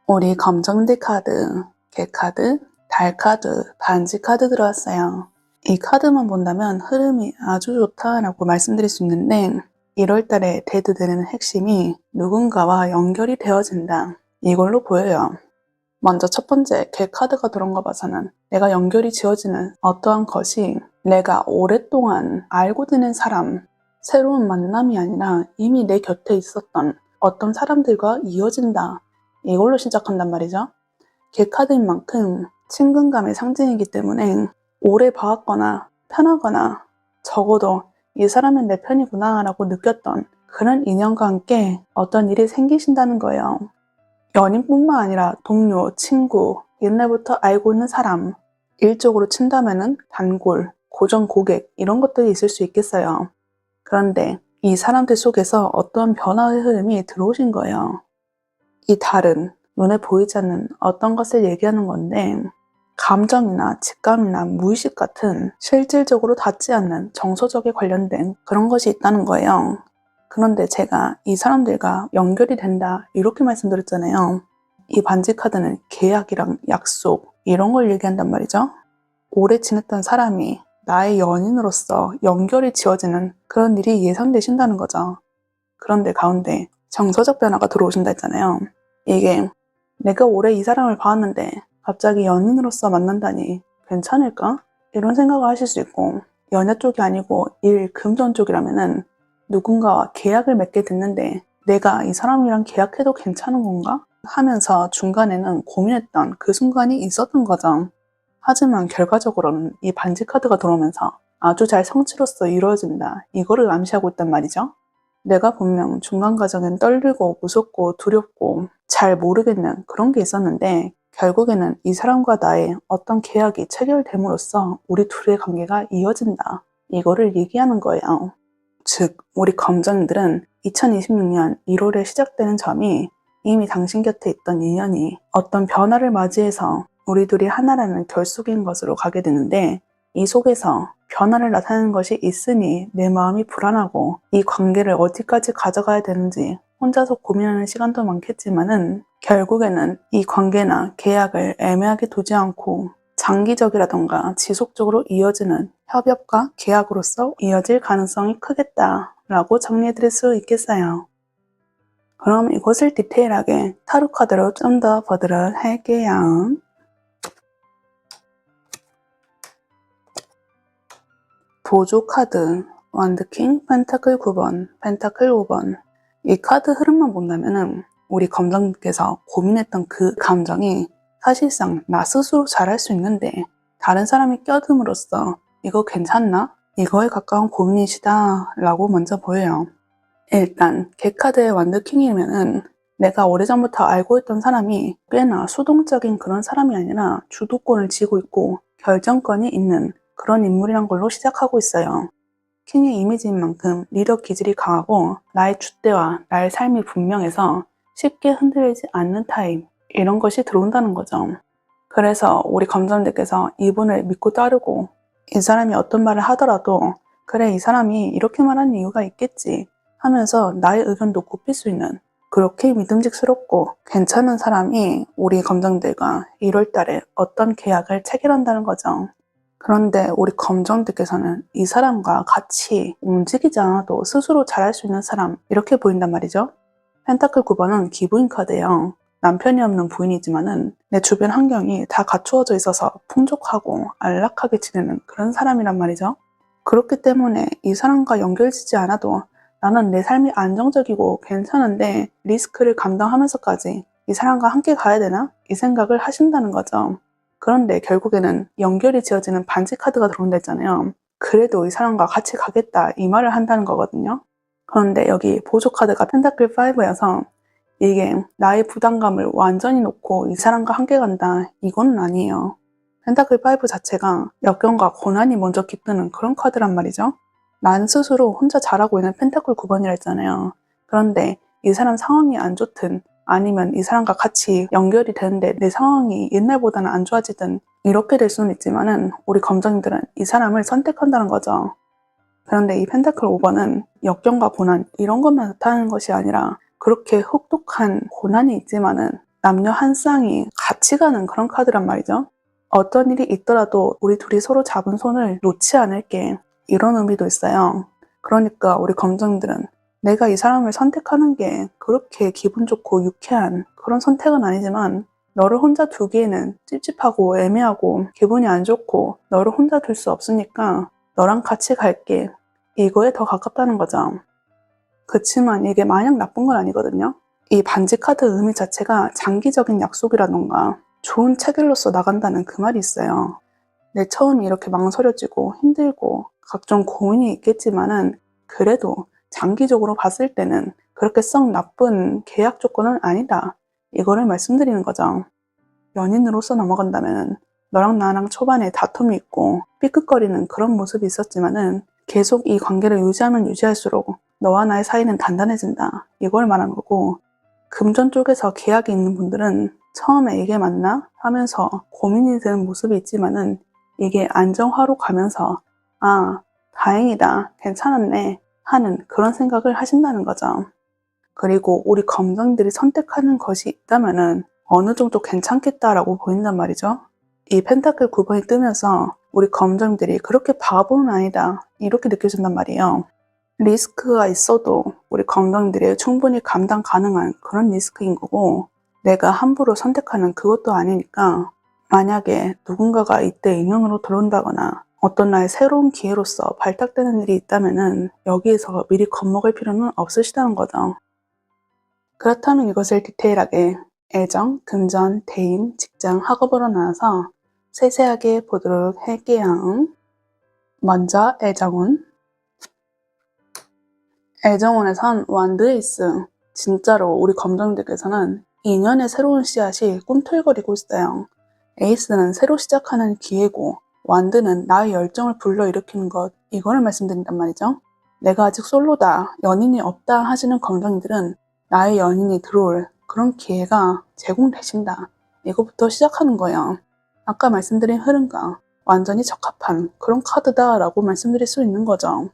우리 검정들 카드, 개카드, 달카드, 반지 카드 들어왔어요. 이 카드만 본다면 흐름이 아주 좋다라고 말씀드릴 수 있는데 1월 달에 대두되는 핵심이 누군가와 연결이 되어진다. 이걸로 보여요. 먼저 첫 번째, 개 카드가 들어온 거 봐서는 내가 연결이 지어지는 어떠한 것이 내가 오랫동안 알고 지낸 사람, 새로운 만남이 아니라 이미 내 곁에 있었던 어떤 사람들과 이어진다. 이걸로 시작한단 말이죠. 개 카드인 만큼 친근감의 상징이기 때문에 오래 봐왔거나 편하거나 적어도 이 사람은 내 편이구나 라고 느꼈던 그런 인연과 함께 어떤 일이 생기신다는 거예요. 연인뿐만 아니라 동료, 친구, 옛날부터 알고 있는 사람, 일적으로 친다면은 단골, 고정 고객 이런 것들이 있을 수 있겠어요. 그런데 이 사람들 속에서 어떤 변화의 흐름이 들어오신 거예요. 이 달은 눈에 보이지 않는 어떤 것을 얘기하는 건데 감정이나 직감이나 무의식 같은 실질적으로 닿지 않는 정서적에 관련된 그런 것이 있다는 거예요. 그런데 제가 이 사람들과 연결이 된다 이렇게 말씀드렸잖아요. 이 반지 카드는 계약이랑 약속 이런 걸 얘기한단 말이죠. 오래 지냈던 사람이 나의 연인으로서 연결이 지어지는 그런 일이 예상되신다는 거죠. 그런데 가운데 정서적 변화가 들어오신다 했잖아요. 이게 내가 오래 이 사람을 봐왔는데 갑자기 연인으로서 만난다니 괜찮을까? 이런 생각을 하실 수 있고 연애 쪽이 아니고 일, 금전 쪽이라면은 누군가와 계약을 맺게 됐는데 내가 이 사람이랑 계약해도 괜찮은 건가? 하면서 중간에는 고민했던 그 순간이 있었던 거죠. 하지만 결과적으로는 이 반지 카드가 들어오면서 아주 잘 성취로써 이루어진다. 이거를 암시하고 있단 말이죠. 내가 분명 중간 과정엔 떨리고 무섭고 두렵고 잘 모르겠는 그런 게 있었는데 결국에는 이 사람과 나의 어떤 계약이 체결됨으로써 우리 둘의 관계가 이어진다. 이거를 얘기하는 거예요. 즉, 우리 검정들은 2026년 1월에 시작되는 점이 이미 당신 곁에 있던 인연이 어떤 변화를 맞이해서 우리 둘이 하나라는 결속인 것으로 가게 되는데 이 속에서 변화를 나타내는 것이 있으니 내 마음이 불안하고 이 관계를 어디까지 가져가야 되는지 혼자서 고민하는 시간도 많겠지만은 결국에는 이 관계나 계약을 애매하게 두지 않고 장기적이라던가 지속적으로 이어지는 협업과 계약으로서 이어질 가능성이 크겠다라고 정리해드릴 수 있겠어요. 그럼 이것을 디테일하게 타로 카드로 좀 더 보도록 할게요. 보조 카드, 원드킹, 펜타클 9번, 펜타클 5번. 이 카드 흐름만 본다면은 우리 검정님께서 고민했던 그 감정이 사실상 나 스스로 잘할 수 있는데 다른 사람이 껴듦으로써 이거 괜찮나? 이거에 가까운 고민이시다 라고 먼저 보여요. 일단 개 카드의 원드킹이면은 내가 오래전부터 알고 있던 사람이 꽤나 수동적인 그런 사람이 아니라 주도권을 쥐고 있고 결정권이 있는 그런 인물이란 걸로 시작하고 있어요. 킹의 이미지인 만큼 리더 기질이 강하고 나의 줏대와 나의 삶이 분명해서 쉽게 흔들리지 않는 타입, 이런 것이 들어온다는 거죠. 그래서 우리 검정님께서 이분을 믿고 따르고 이 사람이 어떤 말을 하더라도 그래 이 사람이 이렇게 말하는 이유가 있겠지 하면서 나의 의견도 굽힐 수 있는 그렇게 믿음직스럽고 괜찮은 사람이 우리 검정들과 1월 달에 어떤 계약을 체결한다는 거죠. 그런데 우리 검정들께서는 이 사람과 같이 움직이지 않아도 스스로 잘할 수 있는 사람 이렇게 보인단 말이죠. 펜타클 9번은 기부인 카드예요. 남편이 없는 부인이지만은 내 주변 환경이 다 갖추어져 있어서 풍족하고 안락하게 지내는 그런 사람이란 말이죠. 그렇기 때문에 이 사람과 연결되지 않아도 나는 내 삶이 안정적이고 괜찮은데 리스크를 감당하면서까지 이 사람과 함께 가야 되나? 이 생각을 하신다는 거죠. 그런데 결국에는 연결이 지어지는 반지 카드가 들어온다 했잖아요. 그래도 이 사람과 같이 가겠다 이 말을 한다는 거거든요. 그런데 여기 보조 카드가 펜타클 5여서 이게 나의 부담감을 완전히 놓고 이 사람과 함께 간다 이건 아니에요. 펜타클 5 자체가 역경과 고난이 먼저 깃드는 그런 카드란 말이죠. 난 스스로 혼자 잘하고 있는 펜타클 9번이라 했잖아요. 그런데 이 사람 상황이 안 좋든 아니면 이 사람과 같이 연결이 되는데 내 상황이 옛날보다는 안 좋아지든 이렇게 될 수는 있지만은 우리 검정님들은 이 사람을 선택한다는 거죠. 그런데 이 펜타클 5번은 역경과 고난 이런 것만 나타나는 것이 아니라 그렇게 혹독한 고난이 있지만은 남녀 한 쌍이 같이 가는 그런 카드란 말이죠. 어떤 일이 있더라도 우리 둘이 서로 잡은 손을 놓지 않을게. 이런 의미도 있어요. 그러니까 우리 검정들은 내가 이 사람을 선택하는 게 그렇게 기분 좋고 유쾌한 그런 선택은 아니지만 너를 혼자 두기에는 찝찝하고 애매하고 기분이 안 좋고 너를 혼자 둘 수 없으니까 너랑 같이 갈게. 이거에 더 가깝다는 거죠. 그치만 이게 마냥 나쁜 건 아니거든요. 이 반지 카드 의미 자체가 장기적인 약속이라던가 좋은 체결로서 나간다는 그 말이 있어요. 내 처음이 이렇게 망설여지고 힘들고 각종 고민이 있겠지만은 그래도 장기적으로 봤을 때는 그렇게 썩 나쁜 계약 조건은 아니다. 이거를 말씀드리는 거죠. 연인으로서 넘어간다면 너랑 나랑 초반에 다툼이 있고 삐끗거리는 그런 모습이 있었지만은 계속 이 관계를 유지하면 유지할수록 너와 나의 사이는 단단해진다. 이걸 말하는 거고 금전 쪽에서 계약이 있는 분들은 처음에 이게 맞나 하면서 고민이 되는 모습이 있지만은 이게 안정화로 가면서 아, 다행이다. 괜찮았네. 하는 그런 생각을 하신다는 거죠. 그리고 우리 검정들이 선택하는 것이 있다면은 어느 정도 괜찮겠다라고 보인단 말이죠. 이 펜타클 9번이 뜨면서 우리 검정들이 그렇게 바보는 아니다. 이렇게 느껴진단 말이에요. 리스크가 있어도 우리 검정들이 충분히 감당 가능한 그런 리스크인 거고 내가 함부로 선택하는 그것도 아니니까 만약에 누군가가 이때 인연으로 들어온다거나 어떤 나의 새로운 기회로서 발탁되는 일이 있다면은 여기에서 미리 겁먹을 필요는 없으시다는 거죠. 그렇다면 이것을 디테일하게 애정, 금전, 대인, 직장, 학업으로 나눠서 세세하게 보도록 할게요. 먼저 애정운. 애정운에선 완드 에이스. 진짜로 우리 검정들께서는 인연의 새로운 씨앗이 꿈틀거리고 있어요. 에이스는 새로 시작하는 기회고 완드는 나의 열정을 불러일으키는 것, 이거를 말씀드린단 말이죠. 내가 아직 솔로다, 연인이 없다 하시는 검정이들은 나의 연인이 들어올 그런 기회가 제공되신다. 이거부터 시작하는 거예요. 아까 말씀드린 흐름과 완전히 적합한 그런 카드다 라고 말씀드릴 수 있는 거죠.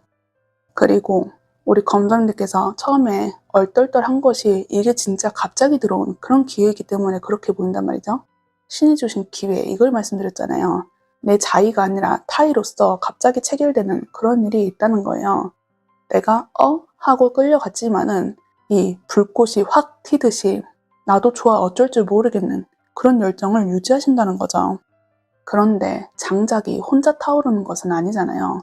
그리고 우리 검정님께서 처음에 얼떨떨한 것이 이게 진짜 갑자기 들어온 그런 기회이기 때문에 그렇게 보인단 말이죠. 신이 주신 기회, 이걸 말씀드렸잖아요. 내 자의가 아니라 타의로서 갑자기 체결되는 그런 일이 있다는 거예요. 내가 하고 끌려갔지만은 이 불꽃이 확 튀듯이 나도 좋아 어쩔 줄 모르겠는 그런 열정을 유지하신다는 거죠. 그런데 장작이 혼자 타오르는 것은 아니잖아요.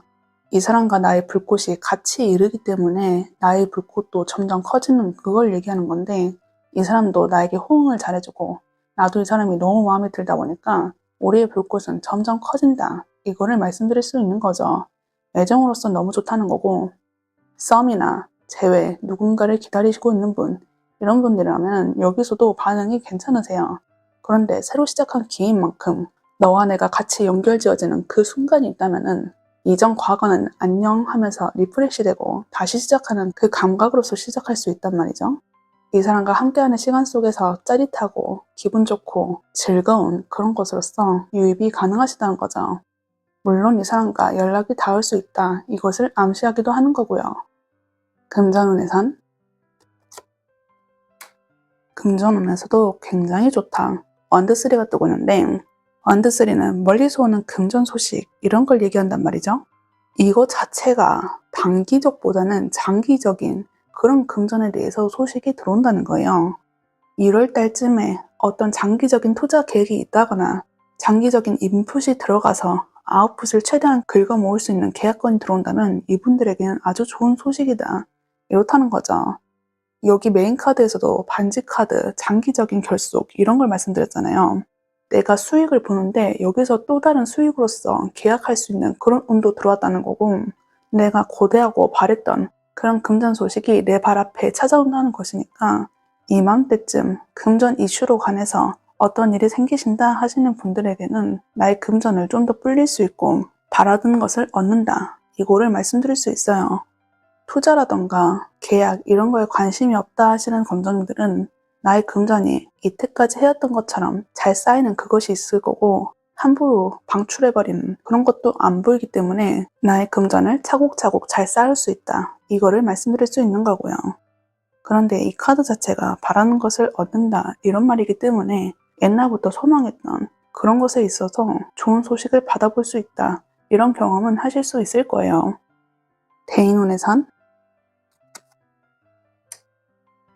이 사람과 나의 불꽃이 같이 이르기 때문에 나의 불꽃도 점점 커지는 그걸 얘기하는 건데 이 사람도 나에게 호응을 잘해주고 나도 이 사람이 너무 마음에 들다 보니까 우리의 불꽃은 점점 커진다. 이거를 말씀드릴 수 있는 거죠. 애정으로서 너무 좋다는 거고 썸이나 재회, 누군가를 기다리시고 있는 분 이런 분들이라면 여기서도 반응이 괜찮으세요. 그런데 새로 시작한 기회인 만큼 너와 내가 같이 연결지어지는 그 순간이 있다면은 이전 과거는 안녕 하면서 리프레시되고 다시 시작하는 그 감각으로서 시작할 수 있단 말이죠. 이 사람과 함께하는 시간 속에서 짜릿하고 기분 좋고 즐거운 그런 것으로서 유입이 가능하시다는 거죠. 물론 이 사람과 연락이 닿을 수 있다. 이것을 암시하기도 하는 거고요. 금전운에선 금전운에서도 굉장히 좋다. 원드3가 뜨고 있는데 원드3는 멀리서 오는 금전 소식 이런 걸 얘기한단 말이죠. 이거 자체가 단기적보다는 장기적인 그런 금전에 대해서 소식이 들어온다는 거예요. 1월 달쯤에 어떤 장기적인 투자 계획이 있다거나 장기적인 인풋이 들어가서 아웃풋을 최대한 긁어 모을 수 있는 계약건이 들어온다면 이분들에게는 아주 좋은 소식이다. 이렇다는 거죠. 여기 메인 카드에서도 반지 카드, 장기적인 결속 이런 걸 말씀드렸잖아요. 내가 수익을 보는데 여기서 또 다른 수익으로서 계약할 수 있는 그런 운도 들어왔다는 거고 내가 고대하고 바랬던 그런 금전 소식이 내 발 앞에 찾아온다는 것이니까 이맘때쯤 금전 이슈로 관해서 어떤 일이 생기신다 하시는 분들에게는 나의 금전을 좀 더 불릴 수 있고 바라던 것을 얻는다. 이거를 말씀드릴 수 있어요. 투자라던가 계약 이런 거에 관심이 없다 하시는 검정들은 나의 금전이 이때까지 해왔던 것처럼 잘 쌓이는 그것이 있을 거고 함부로 방출해버리는 그런 것도 안 보이기 때문에 나의 금전을 차곡차곡 잘 쌓을 수 있다. 이거를 말씀드릴 수 있는 거고요. 그런데 이 카드 자체가 바라는 것을 얻는다 이런 말이기 때문에 옛날부터 소망했던 그런 것에 있어서 좋은 소식을 받아볼 수 있다. 이런 경험은 하실 수 있을 거예요. 대인운의 산.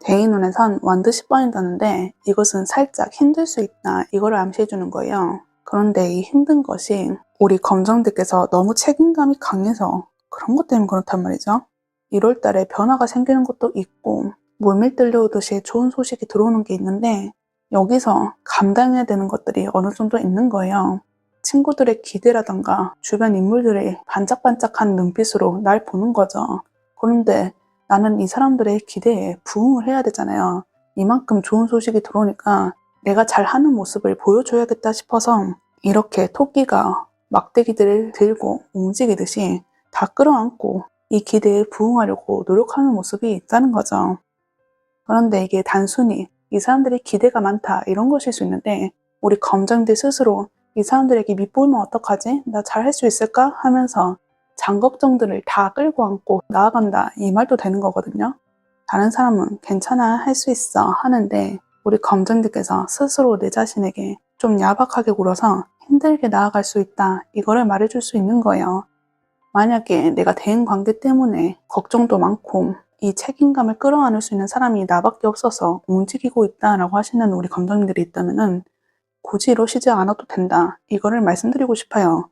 대인운의 산 완듯이 빠진다는데 이것은 살짝 힘들 수 있다. 이거를 암시해 주는 거예요. 그런데 이 힘든 것이 우리 검정들께서 너무 책임감이 강해서 그런 것 때문에 그렇단 말이죠. 1월 달에 변화가 생기는 것도 있고 물밀 들려오듯이 좋은 소식이 들어오는 게 있는데 여기서 감당해야 되는 것들이 어느 정도 있는 거예요. 친구들의 기대라던가 주변 인물들의 반짝반짝한 눈빛으로 날 보는 거죠. 그런데 나는 이 사람들의 기대에 부응을 해야 되잖아요. 이만큼 좋은 소식이 들어오니까 내가 잘하는 모습을 보여줘야겠다 싶어서 이렇게 토끼가 막대기들을 들고 움직이듯이 다 끌어안고 이 기대에 부응하려고 노력하는 모습이 있다는 거죠. 그런데 이게 단순히 이 사람들이 기대가 많다 이런 것일 수 있는데 우리 검정들 스스로 이 사람들에게 밑보이면 어떡하지? 나 잘할 수 있을까? 하면서 장걱정들을 다 끌고 안고 나아간다 이 말도 되는 거거든요. 다른 사람은 괜찮아 할 수 있어 하는데 우리 검정들께서 스스로 내 자신에게 좀 야박하게 굴어서 힘들게 나아갈 수 있다 이거를 말해줄 수 있는 거예요. 만약에 내가 대인 관계 때문에 걱정도 많고 이 책임감을 끌어안을 수 있는 사람이 나밖에 없어서 움직이고 있다라고 하시는 우리 검정들이 있다면은 굳이 이러시지 않아도 된다. 이거를 말씀드리고 싶어요.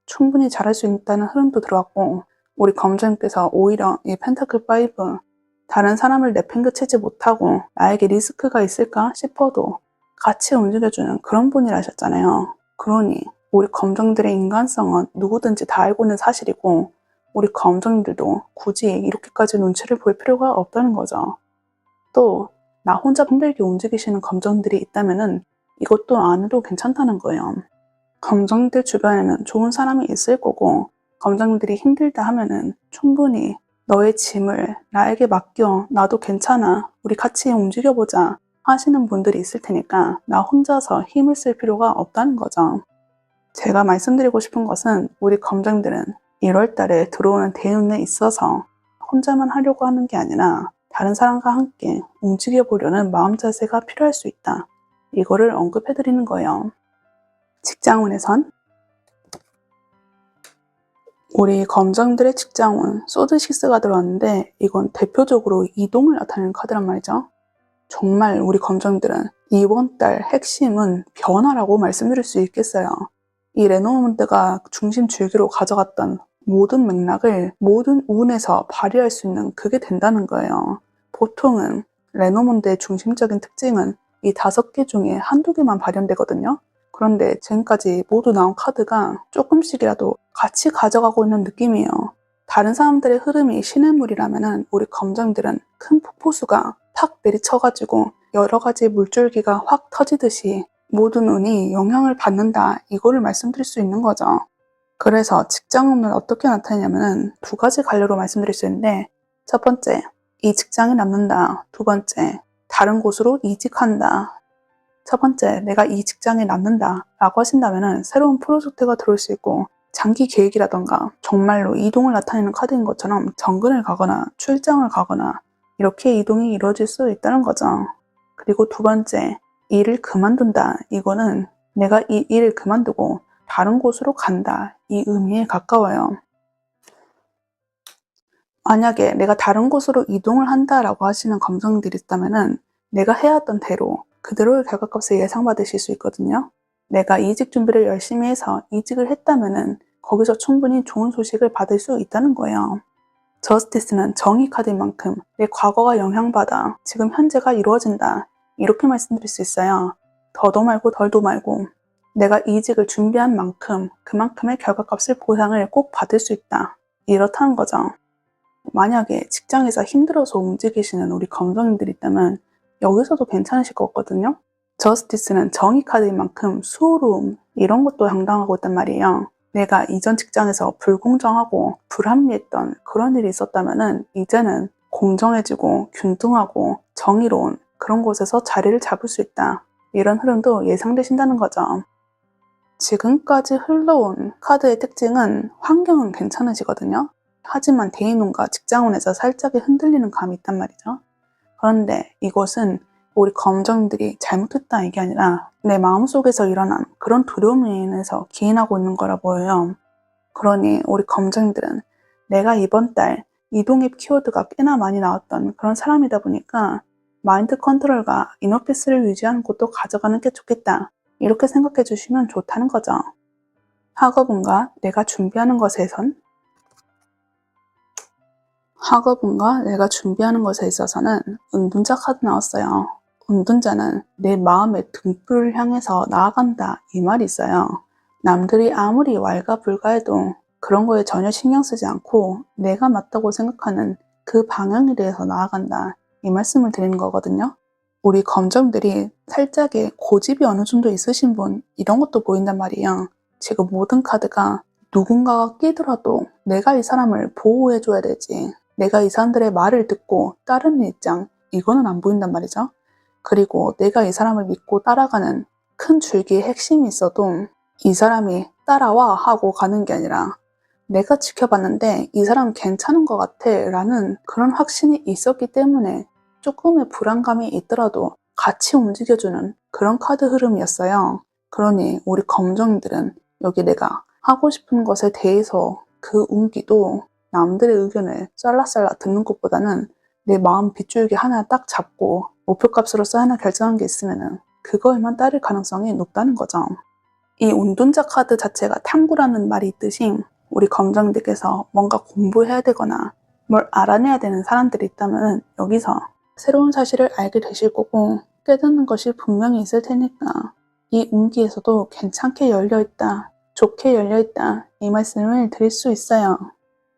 충분히 잘할 수 있다는 흐름도 들어왔고 우리 검정님께서 오히려 이 펜타클 5 다른 사람을 내팽개치지 못하고 나에게 리스크가 있을까 싶어도 같이 움직여주는 그런 분이라셨잖아요. 그러니 우리 검정들의 인간성은 누구든지 다 알고 있는 사실이고 우리 검정들도 굳이 이렇게까지 눈치를 볼 필요가 없다는 거죠. 또 나 혼자 힘들게 움직이시는 검정들이 있다면은 이것도 안 해도 괜찮다는 거예요. 검정들 주변에는 좋은 사람이 있을 거고 검정들이 힘들다 하면은 충분히 너의 짐을 나에게 맡겨 나도 괜찮아 우리 같이 움직여보자 하시는 분들이 있을 테니까 나 혼자서 힘을 쓸 필요가 없다는 거죠. 제가 말씀드리고 싶은 것은 우리 검정들은 1월 달에 들어오는 대운에 있어서 혼자만 하려고 하는 게 아니라 다른 사람과 함께 움직여보려는 마음 자세가 필요할 수 있다. 이거를 언급해드리는 거예요. 직장운에선 우리 검정들의 직장운 소드6가 들어왔는데 이건 대표적으로 이동을 나타내는 카드란 말이죠. 정말 우리 검정들은 이번 달 핵심은 변화라고 말씀드릴 수 있겠어요. 이 레노먼트가 중심 줄기로 가져갔던 모든 맥락을 모든 운에서 발휘할 수 있는 그게 된다는 거예요. 보통은 레노먼트의 중심적인 특징은 이 5개 중에 한두 개만 발현되거든요. 그런데 지금까지 모두 나온 카드가 조금씩이라도 같이 가져가고 있는 느낌이에요. 다른 사람들의 흐름이 시냇물이라면 우리 검정들은 큰 폭포수가 팍 내리쳐가지고 여러 가지 물줄기가 확 터지듯이 모든 운이 영향을 받는다 이거를 말씀드릴 수 있는 거죠. 그래서 직장운은 어떻게 나타내냐면 2가지 갈래로 말씀드릴 수 있는데 첫 번째, 이 직장이 남는다. 2번째, 다른 곳으로 이직한다. 첫 번째, 내가 이 직장에 남는다 라고 하신다면 새로운 프로젝트가 들어올 수 있고 장기 계획이라던가 정말로 이동을 나타내는 카드인 것처럼 정근을 가거나 출장을 가거나 이렇게 이동이 이루어질 수 있다는 거죠. 그리고 2번째, 일을 그만둔다. 이거는 내가 이 일을 그만두고 다른 곳으로 간다. 이 의미에 가까워요. 만약에 내가 다른 곳으로 이동을 한다라고 하시는 검정들이 있다면 내가 해왔던 대로 그대로의 결과값을 예상받으실 수 있거든요. 내가 이직 준비를 열심히 해서 이직을 했다면 거기서 충분히 좋은 소식을 받을 수 있다는 거예요. 저스티스는 정의 카드인 만큼 내 과거가 영향받아 지금 현재가 이루어진다. 이렇게 말씀드릴 수 있어요. 더도 말고 덜도 말고 내가 이직을 준비한 만큼 그만큼의 결과값을 보상을 꼭 받을 수 있다. 이렇다는 거죠. 만약에 직장에서 힘들어서 움직이시는 우리 검정인들이 있다면 여기서도 괜찮으실 것 같거든요. 저스티스는 정의 카드인 만큼 수호로움 이런 것도 당당하고 있단 말이에요. 내가 이전 직장에서 불공정하고 불합리했던 그런 일이 있었다면 이제는 공정해지고 균등하고 정의로운 그런 곳에서 자리를 잡을 수 있다. 이런 흐름도 예상되신다는 거죠. 지금까지 흘러온 카드의 특징은 환경은 괜찮으시거든요. 하지만 대인운과 직장운에서 살짝의 흔들리는 감이 있단 말이죠. 그런데 이것은 우리 검정들이 잘못했다 이게 아니라 내 마음속에서 일어난 그런 두려움으로 인해서 기인하고 있는 거라 보여요. 그러니 우리 검정들은 내가 이번 달 이동앱 키워드가 꽤나 많이 나왔던 그런 사람이다 보니까 마인드 컨트롤과 이너피스를 유지하는 것도 가져가는 게 좋겠다. 이렇게 생각해 주시면 좋다는 거죠. 학업운과 내가 준비하는 것에 있어서는 은둔자 카드 나왔어요. 은둔자는 내 마음의 등불을 향해서 나아간다 이 말이 있어요. 남들이 아무리 왈가불가해도 그런 거에 전혀 신경 쓰지 않고 내가 맞다고 생각하는 그 방향에 대해서 나아간다 이 말씀을 드리는 거거든요. 우리 검정들이 살짝의 고집이 어느 정도 있으신 분 이런 것도 보인단 말이에요. 지금 모든 카드가 누군가가 끼더라도 내가 이 사람을 보호해줘야 되지 내가 이 사람들의 말을 듣고 따르는 입장 이거는 안 보인단 말이죠. 그리고 내가 이 사람을 믿고 따라가는 큰 줄기의 핵심이 있어도 이 사람이 따라와 하고 가는 게 아니라 내가 지켜봤는데 이 사람 괜찮은 것 같아 라는 그런 확신이 있었기 때문에 조금의 불안감이 있더라도 같이 움직여주는 그런 카드 흐름이었어요. 그러니 우리 검정들은 여기 내가 하고 싶은 것에 대해서 그 운기도 남들의 의견을 쌀라쌀라 듣는 것보다는 내 마음 빗줄기 하나 딱 잡고 목표값으로서 하나 결정한 게 있으면 그거에만 따를 가능성이 높다는 거죠. 이 운둔자 카드 자체가 탐구라는 말이 있듯이 우리 검정들께서 뭔가 공부해야 되거나 뭘 알아내야 되는 사람들이 있다면 여기서 새로운 사실을 알게 되실 거고 깨닫는 것이 분명히 있을 테니까 이 운기에서도 괜찮게 열려있다, 좋게 열려있다 이 말씀을 드릴 수 있어요.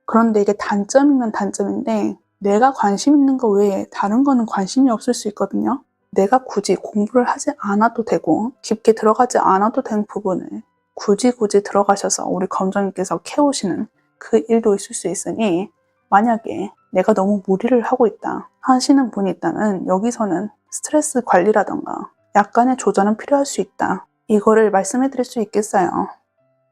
그런데 이게 단점이면 단점인데 내가 관심 있는 거 외에 다른 거는 관심이 없을 수 있거든요. 내가 굳이 공부를 하지 않아도 되고 깊게 들어가지 않아도 되는 부분을 굳이 들어가셔서 우리 검정님께서 캐오시는 그 일도 있을 수 있으니 만약에 내가 너무 무리를 하고 있다 하시는 분이 있다면 여기서는 스트레스 관리라던가 약간의 조절은 필요할 수 있다. 이거를 말씀해 드릴 수 있겠어요.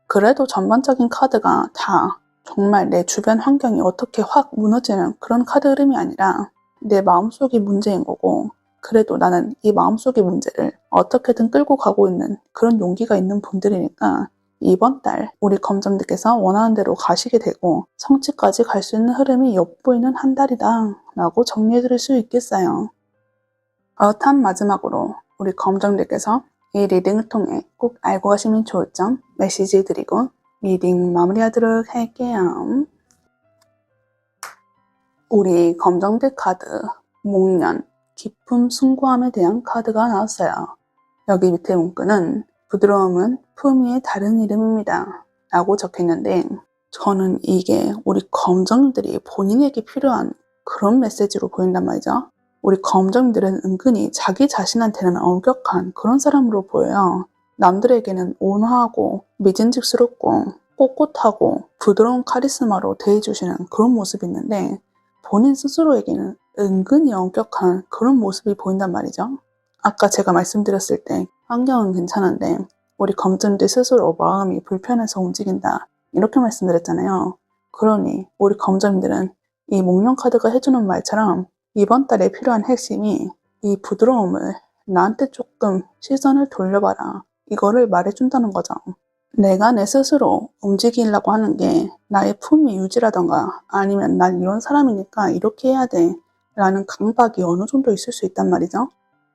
그래도 전반적인 카드가 다 정말 내 주변 환경이 어떻게 확 무너지는 그런 카드 흐름이 아니라 내 마음속이 문제인 거고 그래도 나는 이 마음속의 문제를 어떻게든 끌고 가고 있는 그런 용기가 있는 분들이니까 이번 달 우리 검정들께서 원하는 대로 가시게 되고 성취까지 갈 수 있는 흐름이 엿보이는 한 달이다 라고 정리해 드릴 수 있겠어요. 어탄 마지막으로 우리 검정들께서 이 리딩을 통해 꼭 알고 가시면 좋을 점 메시지 드리고 리딩 마무리하도록 할게요. 우리 검정들 카드 목련, 기쁨, 숭고함에 대한 카드가 나왔어요. 여기 밑에 문구는 부드러움은 품위의 다른 이름입니다 라고 적혀있는데 저는 이게 우리 검정들이 본인에게 필요한 그런 메시지로 보인단 말이죠. 우리 검정들은 은근히 자기 자신한테는 엄격한 그런 사람으로 보여요. 남들에게는 온화하고 믿음직스럽고 꼿꼿하고 부드러운 카리스마로 대해주시는 그런 모습이 있는데 본인 스스로에게는 은근히 엄격한 그런 모습이 보인단 말이죠. 아까 제가 말씀드렸을 때 환경은 괜찮은데 우리 검정들 스스로 마음이 불편해서 움직인다 이렇게 말씀드렸잖아요. 그러니 우리 검정들은 이 목련 카드가 해주는 말처럼 이번 달에 필요한 핵심이 이 부드러움을 나한테 조금 시선을 돌려봐라 이거를 말해준다는 거죠. 내가 내 스스로 움직이려고 하는 게 나의 품위 유지라던가 아니면 난 이런 사람이니까 이렇게 해야 돼 라는 강박이 어느 정도 있을 수 있단 말이죠.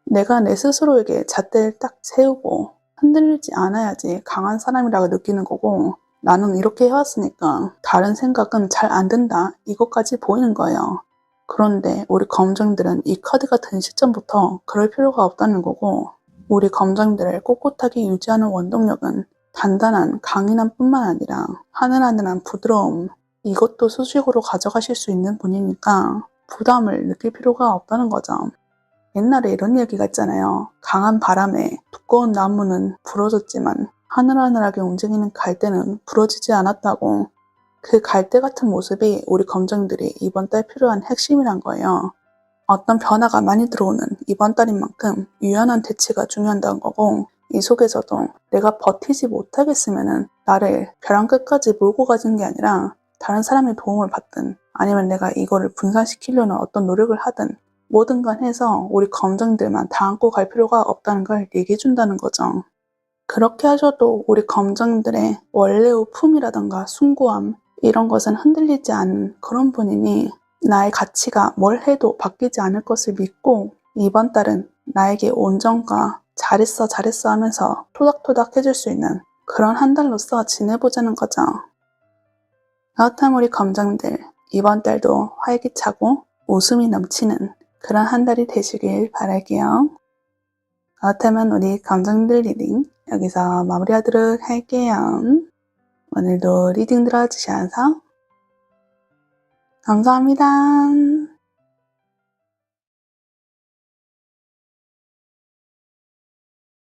내가 내 스스로에게 잣대를 딱 세우고 흔들리지 않아야지 강한 사람이라고 느끼는 거고 나는 이렇게 해왔으니까 다른 생각은 잘 안 든다 이것까지 보이는 거예요. 그런데 우리 검정들은 이 카드가 든 시점부터 그럴 필요가 없다는 거고 우리 검정들을 꼿꼿하게 유지하는 원동력은 단단한 강인함 뿐만 아니라 하늘하늘한 부드러움 이것도 수식으로 가져가실 수 있는 분이니까 부담을 느낄 필요가 없다는 거죠. 옛날에 이런 얘기가 있잖아요. 강한 바람에 두꺼운 나무는 부러졌지만 하늘하늘하게 움직이는 갈대는 부러지지 않았다고. 그 갈대 같은 모습이 우리 검정들이 이번 달 필요한 핵심이란 거예요. 어떤 변화가 많이 들어오는 이번 달인 만큼 유연한 대치가 중요하다는 거고 이 속에서도 내가 버티지 못하겠으면 나를 벼랑 끝까지 몰고 가는 게 아니라 다른 사람의 도움을 받든 아니면 내가 이거를 분산시키려는 어떤 노력을 하든 모든 건 해서 우리 검정들만 다 안고 갈 필요가 없다는 걸 얘기해 준다는 거죠. 그렇게 하셔도 우리 검정들의 원래의 품이라던가 숭고함 이런 것은 흔들리지 않는 그런 분이니 나의 가치가 뭘 해도 바뀌지 않을 것을 믿고 이번 달은 나에게 온정과 잘했어 잘했어 하면서 토닥토닥 해줄 수 있는 그런 한 달로서 지내보자는 거죠. 그렇다면 우리 검정들 이번 달도 활기차고 웃음이 넘치는 그런 한 달이 되시길 바랄게요. 그렇다면 우리 검정들 리딩 여기서 마무리하도록 할게요. 오늘도 리딩 들어주셔서 감사합니다.